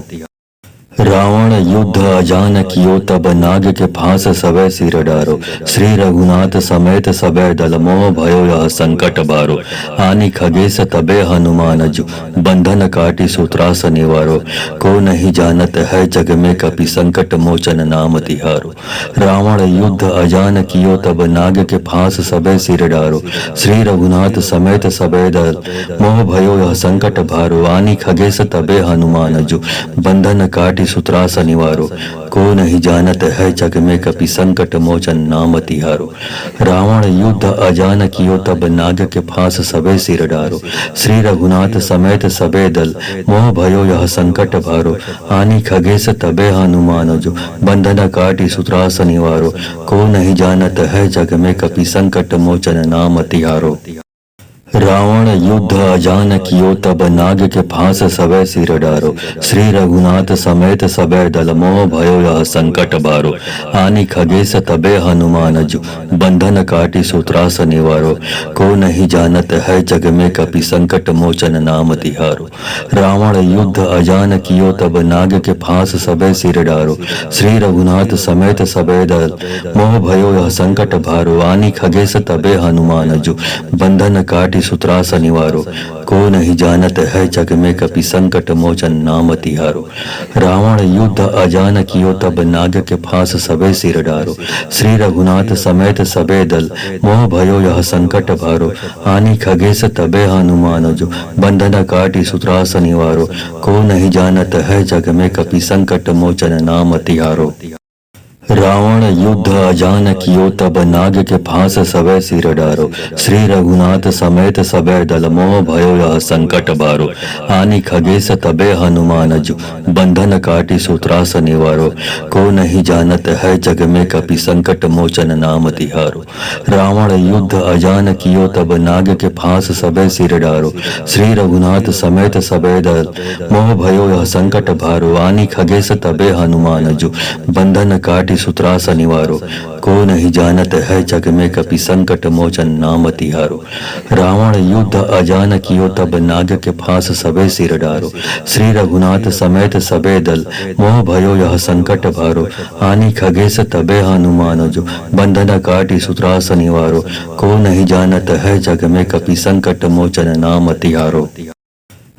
Speaker 1: रावण युद्ध अजान कियो तब नाग के फांस सबै सिर डारो। श्री रघुनाथ समेत सबै दल मोह भयो यह संकट बारो। आनि खगेश तबे हनुमान जु बंधन काटी सूत्रास निवारो। को नहीं जानत है जग में कपि संकट मोचन नाम तिहारो। रावण युद्ध अजान कियो तब नाग के फांस सबै सिर डारो। श्री रघुनाथ समेत सबै दल मोह भयो यह संकट भारो। आनि खगेश तबे हनुमान जु बंधन काटी सूत्रास निवारो। को नहीं जानत है जग में कपि संकट मोचन नाम तिहारो। रावण युद्ध अजान कियो तब नाग के फांस सबे सिर डारो। श्री रघुनाथ समेत सबे दल मोह भयो यह संकट भारो। आनि खगेश तबे हनुमान जो बंधन काटी सूत्रास निवारो। को नहीं जानत है जग में कपि संकट मोचन नाम तिहारो। रावण युद्ध अजान कियो तब नाग के फांस सबै सिर डारो। श्री रघुनाथ समेत सबै दल मोह भयो यह संकट बारो। आनि खगेश तबे हनुमान जु बंधन काटी सूत्रास निवारो। को नहीं जानत है जग में कपि संकट मोचन नाम तिहारो। रावण युद्ध अजान कियो तब नाग के फांस सबै सिर डारो। श्री रघुनाथ समेत सबै दल मोह भयो यह संकट भारो। आनि खगेश तबे हनुमान जु बंधन काटी सूत्रास निवारो। को नहीं जानत है जग में कपि संकट मोचन नाम तिहारो। रावण युद्ध अजान कियो तब नाग के फांस सबे सिर डारो। श्री रघुनाथ समेत सबे दल मोह भयो यह संकट भारो। आनि खगेश तबे हनुमान जो बंधन काटी सूत्रास निवारो। को नहीं जानत है जग में कपि संकट मोचन नाम तिहारो। रावण युद्ध अजान कियो तब नाग के फांस सबै सिर डारो। श्री रघुनाथ समेत सबै दल मोह भयो यह संकट बारो। आनि खगेश तबे हनुमान जु बंधन काटी सूत्रास निवारो। को नहीं जानत है जग में कपि संकट मोचन नाम तिहारो। रावण युद्ध अजान कियो तब नाग के फांस सबै सिर डारो। श्री रघुनाथ समेत सबै दल मोह भयो यह संकट भारो। आनि खगेश तबे हनुमान जु बंधन काटी सूत्रास निवारो। को नहीं जानत है जग में कपि संकट मोचन नाम तिहारो। रावण युद्ध अजान कियो तब नाग के फांस सबे सिर डारो। श्री रघुनाथ समेत सबे दल मोह भयो यह संकट भारो। आनि खगेश तबे हनुमान जो बंधन काटी सूत्रास निवारो। को नहीं जानत है जग में कपि संकट मोचन नाम तिहारो।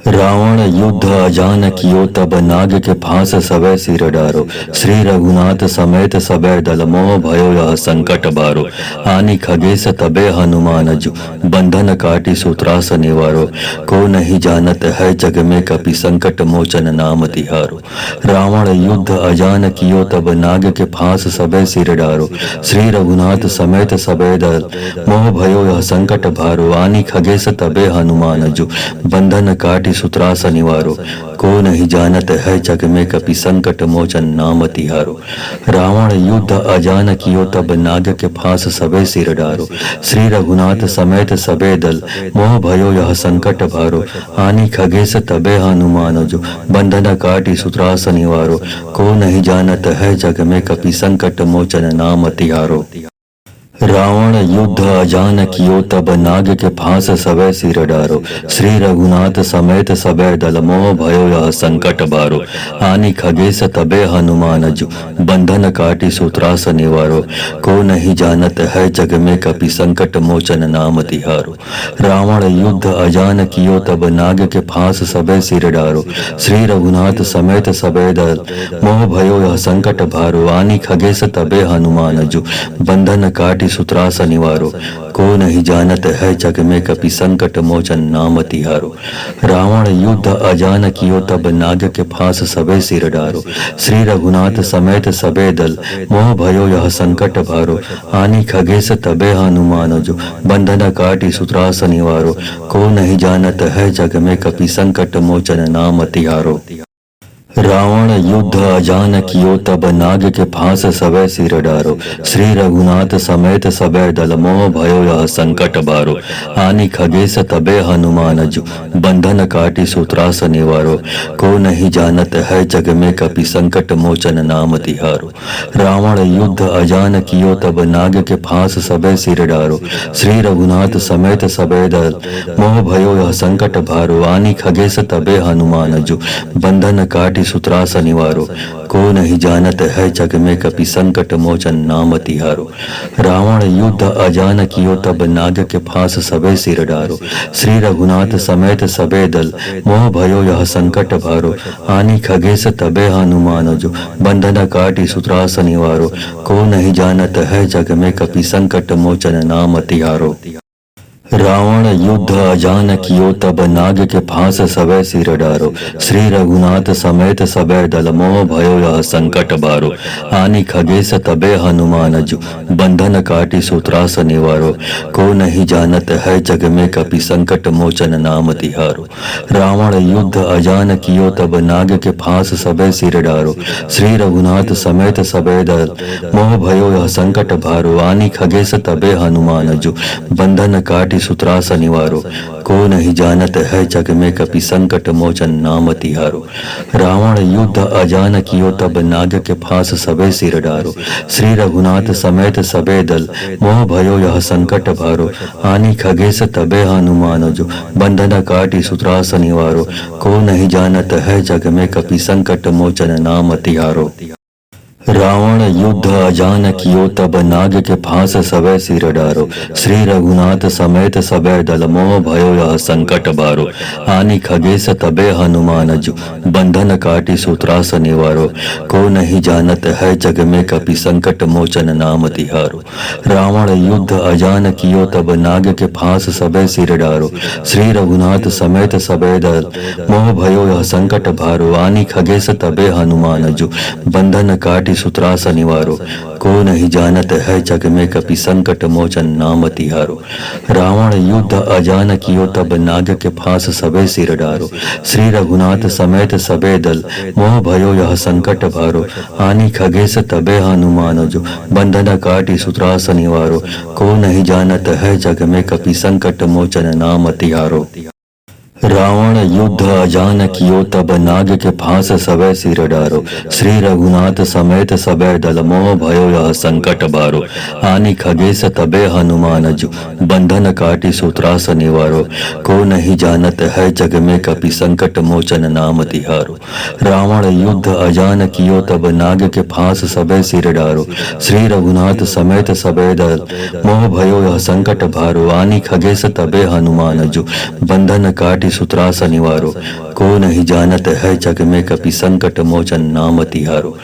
Speaker 1: रावण युद्ध अजान कियो तब नाग के फांस सबै सिर डारो। श्री रघुनाथ समेत सबै दल मोह भयो यह संकट बारो। आनि खगेश तबे हनुमान जु बंधन काटी सूत्रास निवारो। को नहीं जानत है जग में कपि संकट मोचन नाम तिहारो। रावण युद्ध अजान कियो तब नाग के फांस सबै सिर डारो। श्री रघुनाथ समेत सबै दल मोह भयो यह संकट भारो। आनि खगेश तबे हनुमान जु बंधन काटी काटी सूत्रास निवारो, को नहीं जानत है जग में कपि संकट मोचन नाम तिहारो। रावण युद्ध अजान कियो तब नाग के फांस सबे सिर डारो, श्री रघुनाथ समेत सबे दल मोह भयो यह संकट भारो। आनी खगेश तबे हनुमान जो, बंधन काटी सूत्रास निवारो, को नहीं जानत है जग में कपि संकट मोचन नाम तिहारो। रावण युद्ध अजान कियो तब नाग के फांस सबे सिर डारो, श्री रघुनाथ समेत सबे दल मोह भयो यह संकट बारो। आनी खगेश तबे हनुमान जो, बंधन काटी सूत्रास निवारो, को नहीं जानत है जग में कपि संकट मोचन नाम तिहारो। रावण युद्ध अजान कियो तब नाग के फांस सबे सिर डारो, श्री रघुनाथ समेत सबे दल मोह भयो यह संकट भारो। आनी खगेश तबे हनुमान जो, बंधन काटी सूत्रास निवारो, को नहीं जानत है जग में कपि संकट मोचन नाम तिहारो। रावण युद्ध अजान कियो तब नाग के फांस सबे सिर डारो, श्री रघुनाथ समेत सबे दल मोह भयो यह संकट भारो। आनी खगेश तबे हनुमान जो, बंधन काटी सूत्रास निवारो, को नहीं जानत है जग में कपि संकट मोचन नाम तिहारो। रावण युद्ध अजान कियो तब नाग के फांस सबे सिर डारो, श्री रघुनाथ समेत सबे दल मोह भयो यह संकट बारो। आनी खगेश तबे हनुमान जो, बंधन काटी सूत्रास निवारो, को नहीं जानत है जग में कपि संकट मोचन नाम तिहारो। रावण युद्ध अजान कियो तब नाग के फांस सबे सिर डारो, श्री रघुनाथ समेत सबे दल मोह भयो यह संकट भारो। आनी खगेश तबे हनुमान जो, बंधन काटी सूत्रास निवारो, को नहीं जानत है जग में कपि संकट मोचन नाम तिहारो। रावण युद्ध अजान कियो तब नाग के फांस सबे सिर डारो, श्री रघुनाथ समेत सबे दल मोह भयो यह संकट भारो। आनी खगेश तबे हनुमान जो, बंधन काटी सूत्रास निवारो, को नहीं जानत है जग में कपि संकट मोचन नाम तिहारो। रावण युद्ध अजान कियो तब नाग के फांस सबे सिर डारो, श्री रघुनाथ समेत सबे दल मोह भयो यह संकट बारो। आनी खगेश तबे हनुमान जो, बंधन काटी सूत्रास निवारो, को नहीं जानत है जग में कपि संकट मोचन नाम तिहारो। रावण युद्ध अजान कियो तब नाग के फांस सबे सिर डारो, श्री रघुनाथ समेत सबे दल मोह भयो यह संकट भारो। आनी खगेश तबे हनुमान जो, बंधन काटी सूत्रास निवारो, को नहीं जानत है जग में कपि संकट मोचन नाम तिहारो। रावण युद्ध अजान कियो तब नाग के फांस सबे सिर डारो, श्री रघुनाथ समेत सबे दल मोह भयो यह संकट भारो। आनी खगेश तबे हनुमान जो, बंधन काटी सूत्रास निवारो, को नहीं जानत है जग में कपि संकट मोचन नाम तिहारो। रावण युद्ध अजान कियो तब नाग के फांस सबे सिर डारो, श्री रघुनाथ समेत सबे दल मोह भयो यह संकट बारो। आनी खगेश तबे हनुमान जो, बंधन काटी सूत्रास निवारो, को नहीं जानत है जग में कपि संकट मोचन नाम तिहारो। रावण युद्ध अजान कियो तब नाग के फांस सबे सिर डारो, श्री रघुनाथ समेत सबे दल मोह भयो यह संकट भारो। आनी खगेश तबे हनुमान जो, बंधन काटी सूत्रास निवारो, को नहीं जानत है जग में कपि संकट मोचन नाम तिहारो। रावण युद्ध अजान कियो तब नाग के फांस सबे सिर डारो, श्री रघुनाथ समेत सबे दल मोह भयो यह संकट भारो। आनी खगेश तबे हनुमान जो, बंधन काटी सूत्रास निवारो, को नहीं जानत है जग में कपि संकट मोचन नाम तिहारो। रावण युद्ध अजान कियो तब नाग के फांस सबे सिर डारो, श्री रघुनाथ समेत सबे दल मोह भयो यह संकट बारो। आनी खगेश तबे हनुमान जो, बंधन काटी सूत्रास निवारो, को नहीं जानत है जग में कपि संकट मोचन नाम तिहारो। रावण युद्ध अजान कियो तब नाग के फांस सबे सिर डारो, श्री रघुनाथ समेत सबे दल मोह भयो यह संकट भारो। आनी खगेश तबे हनुमान जो, बंधन काटी सूत्रास निवारो, को नहीं जानत है जग में कपि संकट मोचन नाम तिहारो।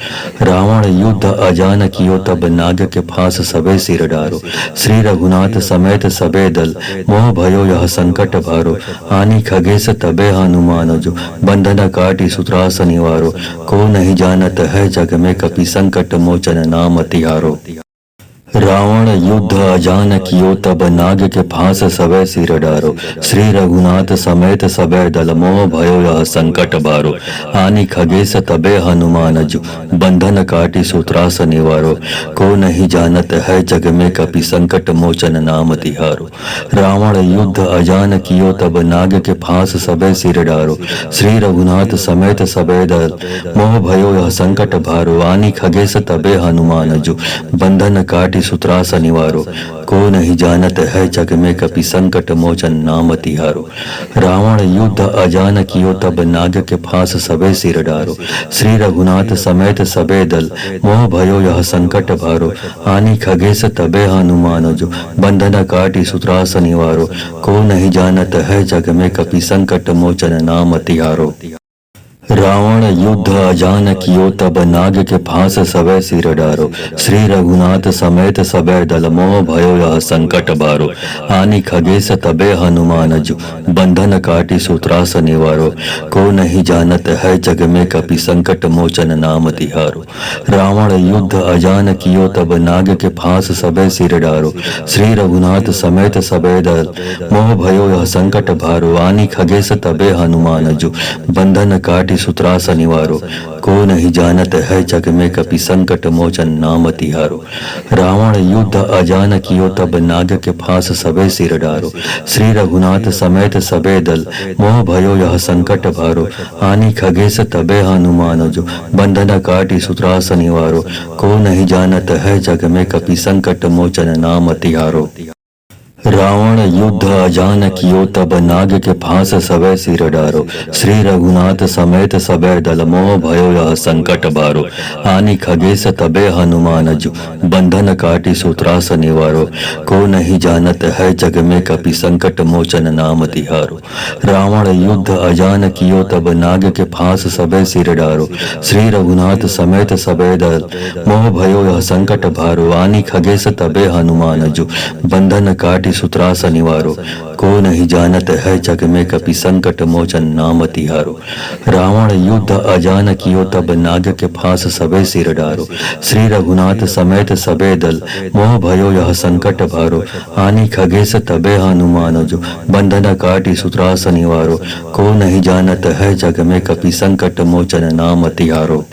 Speaker 1: रावण युद्ध अजान कियो तब नाग के फांस सबे सिर डारो, श्री रघुनाथ समेत सबे दल मोह भयो यह संकट भारो। आनी खगेश तबे हनुमान जो, बंधन काटी सूत्रास निवारो, को नहीं जानत है जग में कपि संकट मोचन नाम तिहारो। रावण युद्ध अजान कियो तब नाग के फांस सबे सिर डारो। श्री रघुनाथ समेत सबे दल मोह भयो यह संकट बारो। आनि खगेश तबे हनुमान जु बंधन काटी सूत्रास निवारो। को नहीं जानत है जग में कपि संकट मोचन नाम तिहारो। रावण युद्ध अजान कियो तब नाग के फांस सबे सिर डारो। श्री रघुनाथ समेत सबे दल मोह भयो यह संकट भारो। आनि खगेश तबे हनुमान जु बंधन काटी सूत्रास निवारो। को नहीं जानत है जग में कपि संकट मोचन नाम तिहारो। रावण युद्ध अजान कियो तब नाग के फांस सबे सिर डारो। श्री रघुनाथ समेत सबे दल मोह भयो यह संकट भारो। आनि खगेश तबे हनुमान जो बंधन काटी सूत्रास निवारो। को नहीं जानत है जग में कपि संकट मोचन नाम तिहारो। रावण युद्ध अजान कियो तब नाग के फांस सबे सिर डारो। श्री रघुनाथ समेत सबे दल मोह भयो यह संकट बारो। आनि खगेश तबे हनुमान जु बंधन काटी सूत्रास निवारो। को नहीं जानत है जग में कपि संकट मोचन नाम तिहारो। रावण युद्ध अजान कियो तब नाग के फांस सबे सिर डारो। श्री रघुनाथ समेत सबे दल मोह भयो यह संकट भारो। आनि खगेश तबे हनुमान जु बंधन काटी सूत्रास निवारो। को नहीं जानत है जग में कपि संकट मोचन नाम तिहारो। रावण युद्ध अजान कियो तब नाग के फांस सबे सिर डारो। श्री रघुनाथ समेत सबे दल मोह भयो यह संकट भारो। आनि खगेश तबे हनुमान जो बंधन काटी सूत्रास निवारो। को नहीं जानत है जग में कपि संकट मोचन नाम तिहारो। रावण युद्ध अजान कियो तब नाग के फांस सबे सिर डारो। श्री रघुनाथ समेत सबे दल मोह भयो यह संकट बारो। आनि खगेश तबे हनुमान जु बंधन काटी सूत्रास निवारो। को नहीं जानत है जग में कपि संकट मोचन नाम तिहारो। रावण युद्ध अजान कियो तब नाग के फांस सबे सिर डारो। श्री रघुनाथ समेत सबे दल मोह भयो यह संकट भारो। आनि खगेश तबे हनुमान जु बंधन काटी सूत्रास निवारो। को नहीं जानत है जग में कपि संकट मोचन नाम तिहारो। रावण युद्ध अजान कियो तब नाग के फांस सबे सिर डारो। श्री रघुनाथ समेत सबे दल मोह भयो यह संकट भारो। आनि खगेश तबे हनुमान जो बंधन काटी सूत्रास निवारो। को नहीं जानत है जग में कपि संकट मोचन नाम तिहारो।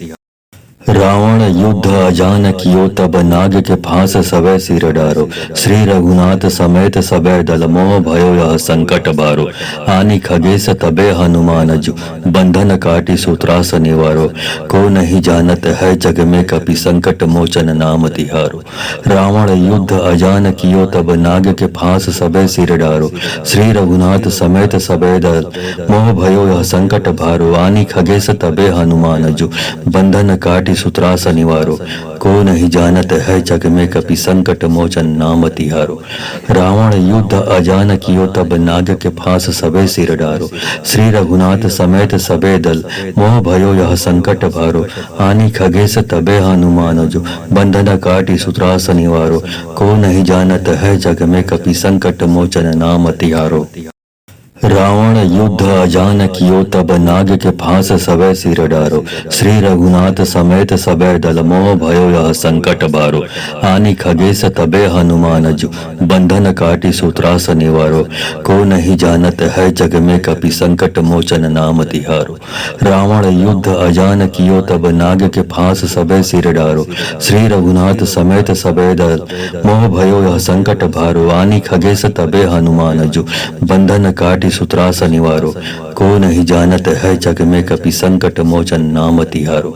Speaker 1: रावण युद्ध अजान कियो तब नाग के फांस सबे सिर डारो। श्री रघुनाथ समेत सबे दल मोह भयो यह संकट बारो। आनि खगेश तबे हनुमान जु बंधन काटी सूत्रास निवारो। को नहीं जानत है जग में कपि संकट मोचन नाम तिहारो। रावण युद्ध अजान कियो तब नाग के फांस सबे सिर डारो। श्री रघुनाथ समेत सबे दल मोह भयो यह संकट भारो। आनि खगेश तबे हनुमान जु बंधन काटी सूत्रास निवारो। को नहीं जानत है जग में कपि संकट मोचन नाम तिहारो। रावण युद्ध अजान कियो तब नाग के फांस सबे सिर डारो। श्री रघुनाथ समेत सबे दल मोह भयो यह संकट भारो। आनि खगेश तबे हनुमान जो बंधन काटी सूत्रास निवारो। को नहीं जानत है जग में कपि संकट मोचन नाम तिहारो। रावण युद्ध अजान कियो तब नाग के फांस सबे सिर डारो। श्री रघुनाथ समेत सबे दल मोह भयो यह संकट बारो। आनि खगेश तबे हनुमान जु बंधन काटी सूत्रास निवारो। को नहीं जानत है जग में कपि संकट मोचन नाम तिहारो। रावण युद्ध अजान कियो तब नाग के फांस सबे सिर डारो। श्री रघुनाथ समेत सबे दल मोह भयो यह संकट भारो। आनि खगेश तबे हनुमान जु बंधन काटी सूत्रास निवारो। को नहीं जानत है जग में कपि संकट मोचन नाम तिहारो।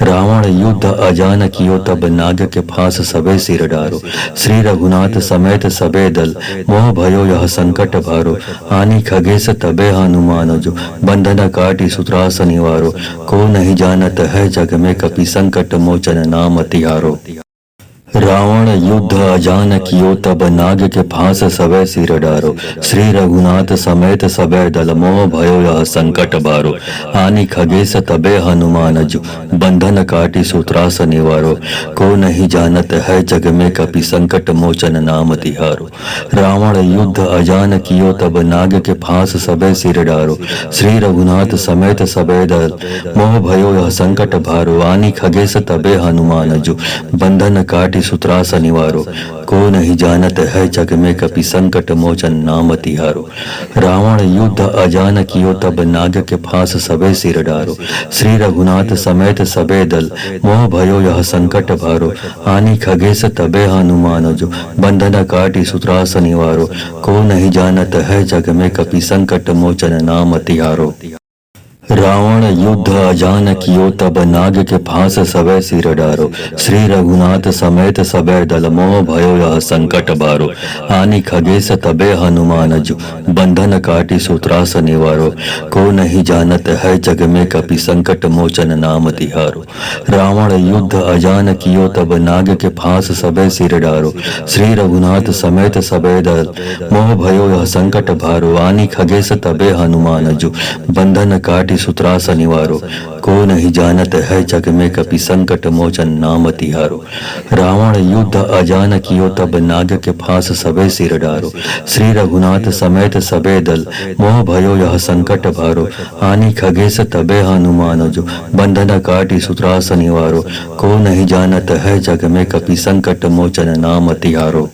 Speaker 1: रावण युद्ध अजान कियो तब नाग के फांस सबे सिर डारो। श्री रघुनाथ समेत सबे दल मोह भयो यह संकट भारो। आनि खगेश तबे हनुमान जो बंधन काटी सूत्रास निवारो। को नहीं जानत है जग में कपि संकट मोचन नाम तिहारो। रावण युद्ध अजान कियो तब नाग के फांस सबे सिर डारो। श्री रघुनाथ समेत सबे दल मोह भयो यह संकट बारो। आनि खगेश तबे हनुमान जु बंधन काटी सूत्रास निवारो। को नहीं जानत है जग में कपि संकट मोचन नाम तिहारो। रावण युद्ध अजान कियो तब नाग के फांस सबे सिर डारो। श्री रघुनाथ समेत सबे दल मोह भयो यह संकट भारो। आनि खगेश तबे हनुमान जु बंधन काटी काटि सूत्रास निवारो, को नहीं जानत है जग में कपि संकट मोचन नाम तिहारो। रावण युद्ध अजान कियो तब नाग के फांस सबे सिर डारो, श्री रघुनाथ समेत सबे दल मोह भयो यह संकट भारो। आनी खगेश तबे हनुमान जो, बंधन काटि सूत्रास निवारो, को नहीं जानत है जग में कपि संकट मोचन नाम तिहारो। रावण युद्ध अजान कियो तब नाग के फांस सबे सिर डारो, श्री रघुनाथ समेत सबे दल मोह भयो यह संकट बारो। आनी खगेश तबे हनुमान जो, बंधन काटि सूत्रास निवारो, को नहीं जानत है जग में कपि संकट मोचन नाम तिहारो। रावण युद्ध अजान कियो तब नाग के फांस सबे सिर डारो, श्री रघुनाथ समेत सबे दल मोह भयो यह संकट भारो। आनी खगेश तबे हनुमान जो, बंधन काटि सूत्रास निवारो, को नहीं जानत है जग में कपि संकट मोचन नाम तिहारो। रावण युद्ध अजान कियो तब नाग के फांस सबे सिर डारो, श्री रघुनाथ समेत सबे दल मोह भयो यह संकट भारो। आनी खगेश तबे हनुमान जो, बंधन काटि सूत्रास निवारो, को नहीं जानत है जग में कपि संकट मोचन नाम तिहारो।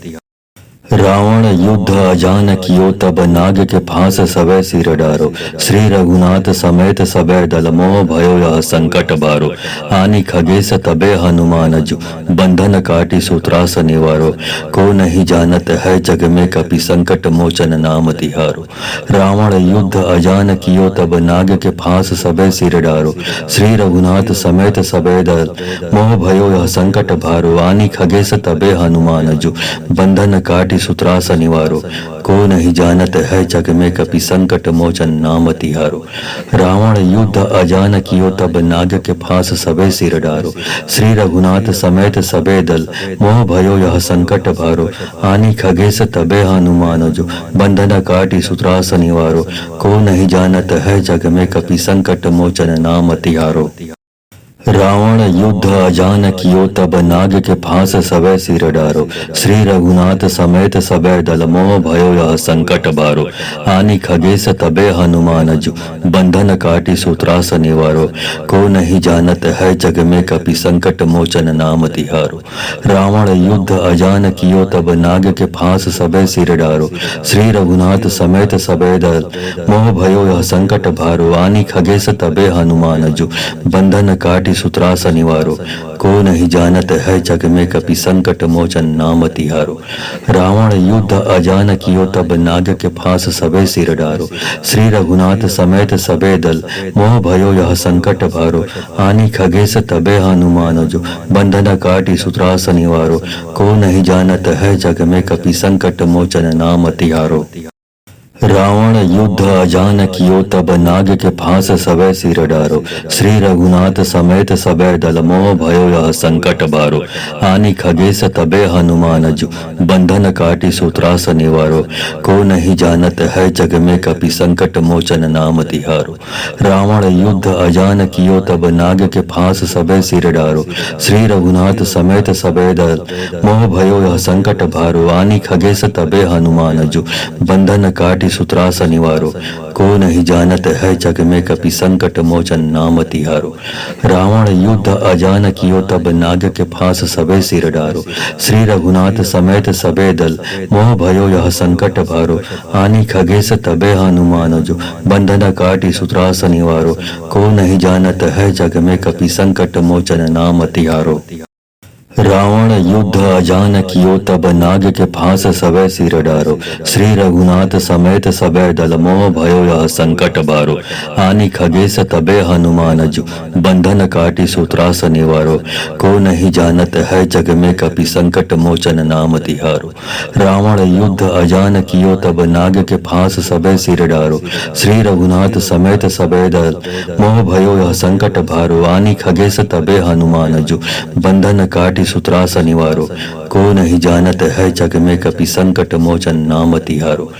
Speaker 1: रावण युद्ध अजान कियो तब नाग के फांस सबे सिर डारो, श्री रघुनाथ समेत सबे दल मोह भयो यह संकट बारो। आनी खगेश तबे हनुमान जो, बंधन काटि सूत्रास निवारो, को नहीं जानत है जग में कपि संकट मोचन नाम तिहारो। रावण युद्ध अजान कियो तब नाग के फांस सबे सिर डारो, श्री रघुनाथ समेत सबे दल मोह भयो यह संकट भारो। आनी खगेश तबे हनुमान जो, बंधन काटि सूत्रास निवारो, को नहीं जानत है जग में कपि संकट मोचन नाम तिहारो। रावण युद्ध अजान कियो तब नाग के फांस सबे सिर डारो, श्री रघुनाथ समेत सबे दल मोह भयो यह संकट भारो। आनी खगेश तबे हनुमान जो, बंधन काटि सूत्रास निवारो, को नहीं जानत है जग में कपि संकट मोचन नाम तिहारो। रावण युद्ध अजान कियो तब नाग के फांस सबे सिर डारो, श्री रघुनाथ समेत सबे दल मोह भयो यह संकट बारो। आनी खगेश तबे हनुमान जो, बंधन काटि सूत्रास निवारो, को नहीं जानत है जग में कपि संकट मोचन नाम तिहारो। रावण युद्ध अजान कियो तब नाग के फांस सबे सिर डारो, श्री रघुनाथ समेत सबे दल मोह भयो यह संकट भारो। आनी खगेश तबे हनुमान जो, बंधन काटि सूत्रास निवारो, को नहीं जानत है जग में कपि संकट मोचन नाम तिहारो। रावण युद्ध अजान कियो तब नाग के फांस सबे सिर डारो, श्री रघुनाथ समेत सबे दल मोह भयो यह संकट भारो। आनी खगेश तबे हनुमान जो, बंधन काटि सूत्रास निवारो, को नहीं जानत है जग में कपि संकट मोचन नाम तिहारो। रावण युद्ध अजान कियो तब नाग के फांस सबे सिर डारो, श्री रघुनाथ समेत सबे दल मोह भयो यह संकट बारो। आनी खगेश तबे हनुमान जो, बंधन काटि सूत्रास निवारो, को नहीं जानत है जग में कपि संकट मोचन नाम तिहारो। रावण युद्ध अजान कियो तब नाग के फांस सबे सिर डारो, श्री रघुनाथ समेत सबे दल मोह भयो यह संकट भारो। आनी खगेश तबे हनुमान जो, बंधन काटि सूत्रास निवारो, को नहीं जानत है जग में कपि संकट मोचन नाम तिहारो। रावण युद्ध अजान कियो तब नाग के फांस सबे सिर डारो, श्री रघुनाथ समेत सबे दल मोह भयो यह संकट भारो। आनी खगेश तबे हनुमान जो, बंधन काटि सूत्रास निवारो, को नहीं जानत है जग में कपि संकट मोचन नाम तिहारो। रावण युद्ध अजान कियो तब नाग के फांस सबे सिर डारो, श्री रघुनाथ समेत सबे दल मोह भयो यह संकट बारो। आनी खगेश तबे हनुमान जो, बंधन काटि सूत्रास निवारो, को नहीं जानत है जग में कपि संकट मोचन नाम तिहारो। रावण युद्ध अजान कियो तब नाग के फांस सबे सिर डारो, श्री रघुनाथ समेत सबे दल मोह भयो यह संकट भारो। आनी खगेश तबे हनुमान जो, बंधन काटि सूत्रास निवारो, को नहीं जानत है जग में कपि संकट मोचन नाम तिहारो।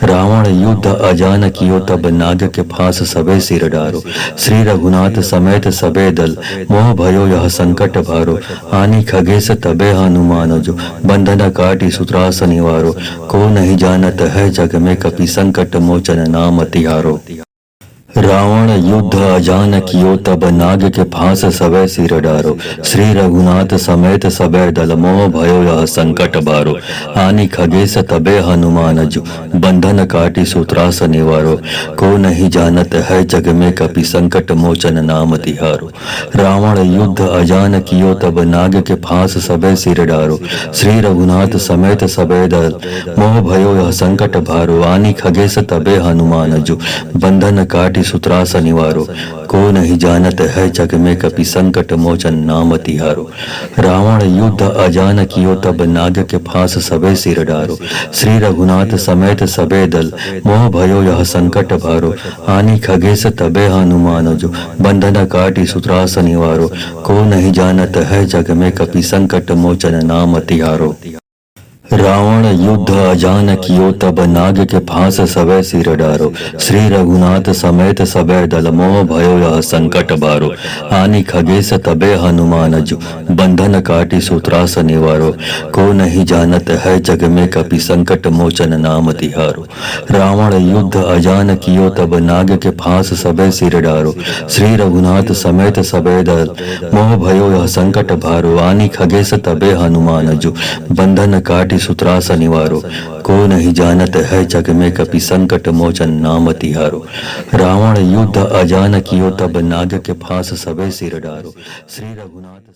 Speaker 1: रावण युद्ध अजान कियो तब नाग के फांस सबे सिर डारो, श्री रघुनाथ समेत सबे दल मोह भयो यह संकट भारो। आनी खगेश तबे हनुमान जो, बंधन काटि सूत्रास निवारो, को नहीं जानत है जग में कपि संकट मोचन नाम तिहारो। रावण युद्ध अजान कियो तब नाग के फांस सबे सिर डारो। श्री रघुनाथ समेत सबे दल मोह भयो यह संकट बारो। आनि खगेश तबे हनुमान जो बंधन काटी सूत्रास निवारो। को नहीं जानत है जग में कपि संकट मोचन नाम तिहारो। रावण युद्ध अजान कियो तब नाग के फांस सबे सिर डारो। श्री रघुनाथ समेत सबे दल मोह भयो यह संकट भारो। आनि खगेश तबे हनुमान जो बंधन काटी सूत्रास निवारो। को नहीं जानत है जग में कपि संकट मोचन नाम तिहारो। रावण युद्ध अजान कियो तब नाग के फांस सबे सिर डारो। श्री रघुनाथ समेत सबे दल मोह भयो यह संकट भारो। आनि खगेश तबे हनुमान जो बंधन काटी सूत्रास निवारो। को नहीं जानत है जग में कपि संकट मोचन नाम तिहारो। रावण युद्ध अजान कियो तब नाग के फांस सबे सिर डारो। श्री रघुनाथ समेत सबे दल मोह भयो यह संकट बारो। आनि खगेश तबे हनुमान जो बंधन काटी सूत्रास निवारो। को नहीं जानत है जग में कपि संकट मोचन नाम तिहारो। रावण युद्ध अजान कियो तब नाग के फांस सबे सिर डारो। श्री रघुनाथ समेत सबे दल मोह भयो यह संकट भारो। आनि खगेश तबे हनुमान जो बंधन काटी सूत्रास निवारो। को नहीं जानत है जग में कपि संकट मोचन नाम तिहारो। रावण युद्ध अजान कियो तब नाग के फांस सबे सिर डारो। श्री रघुनाथ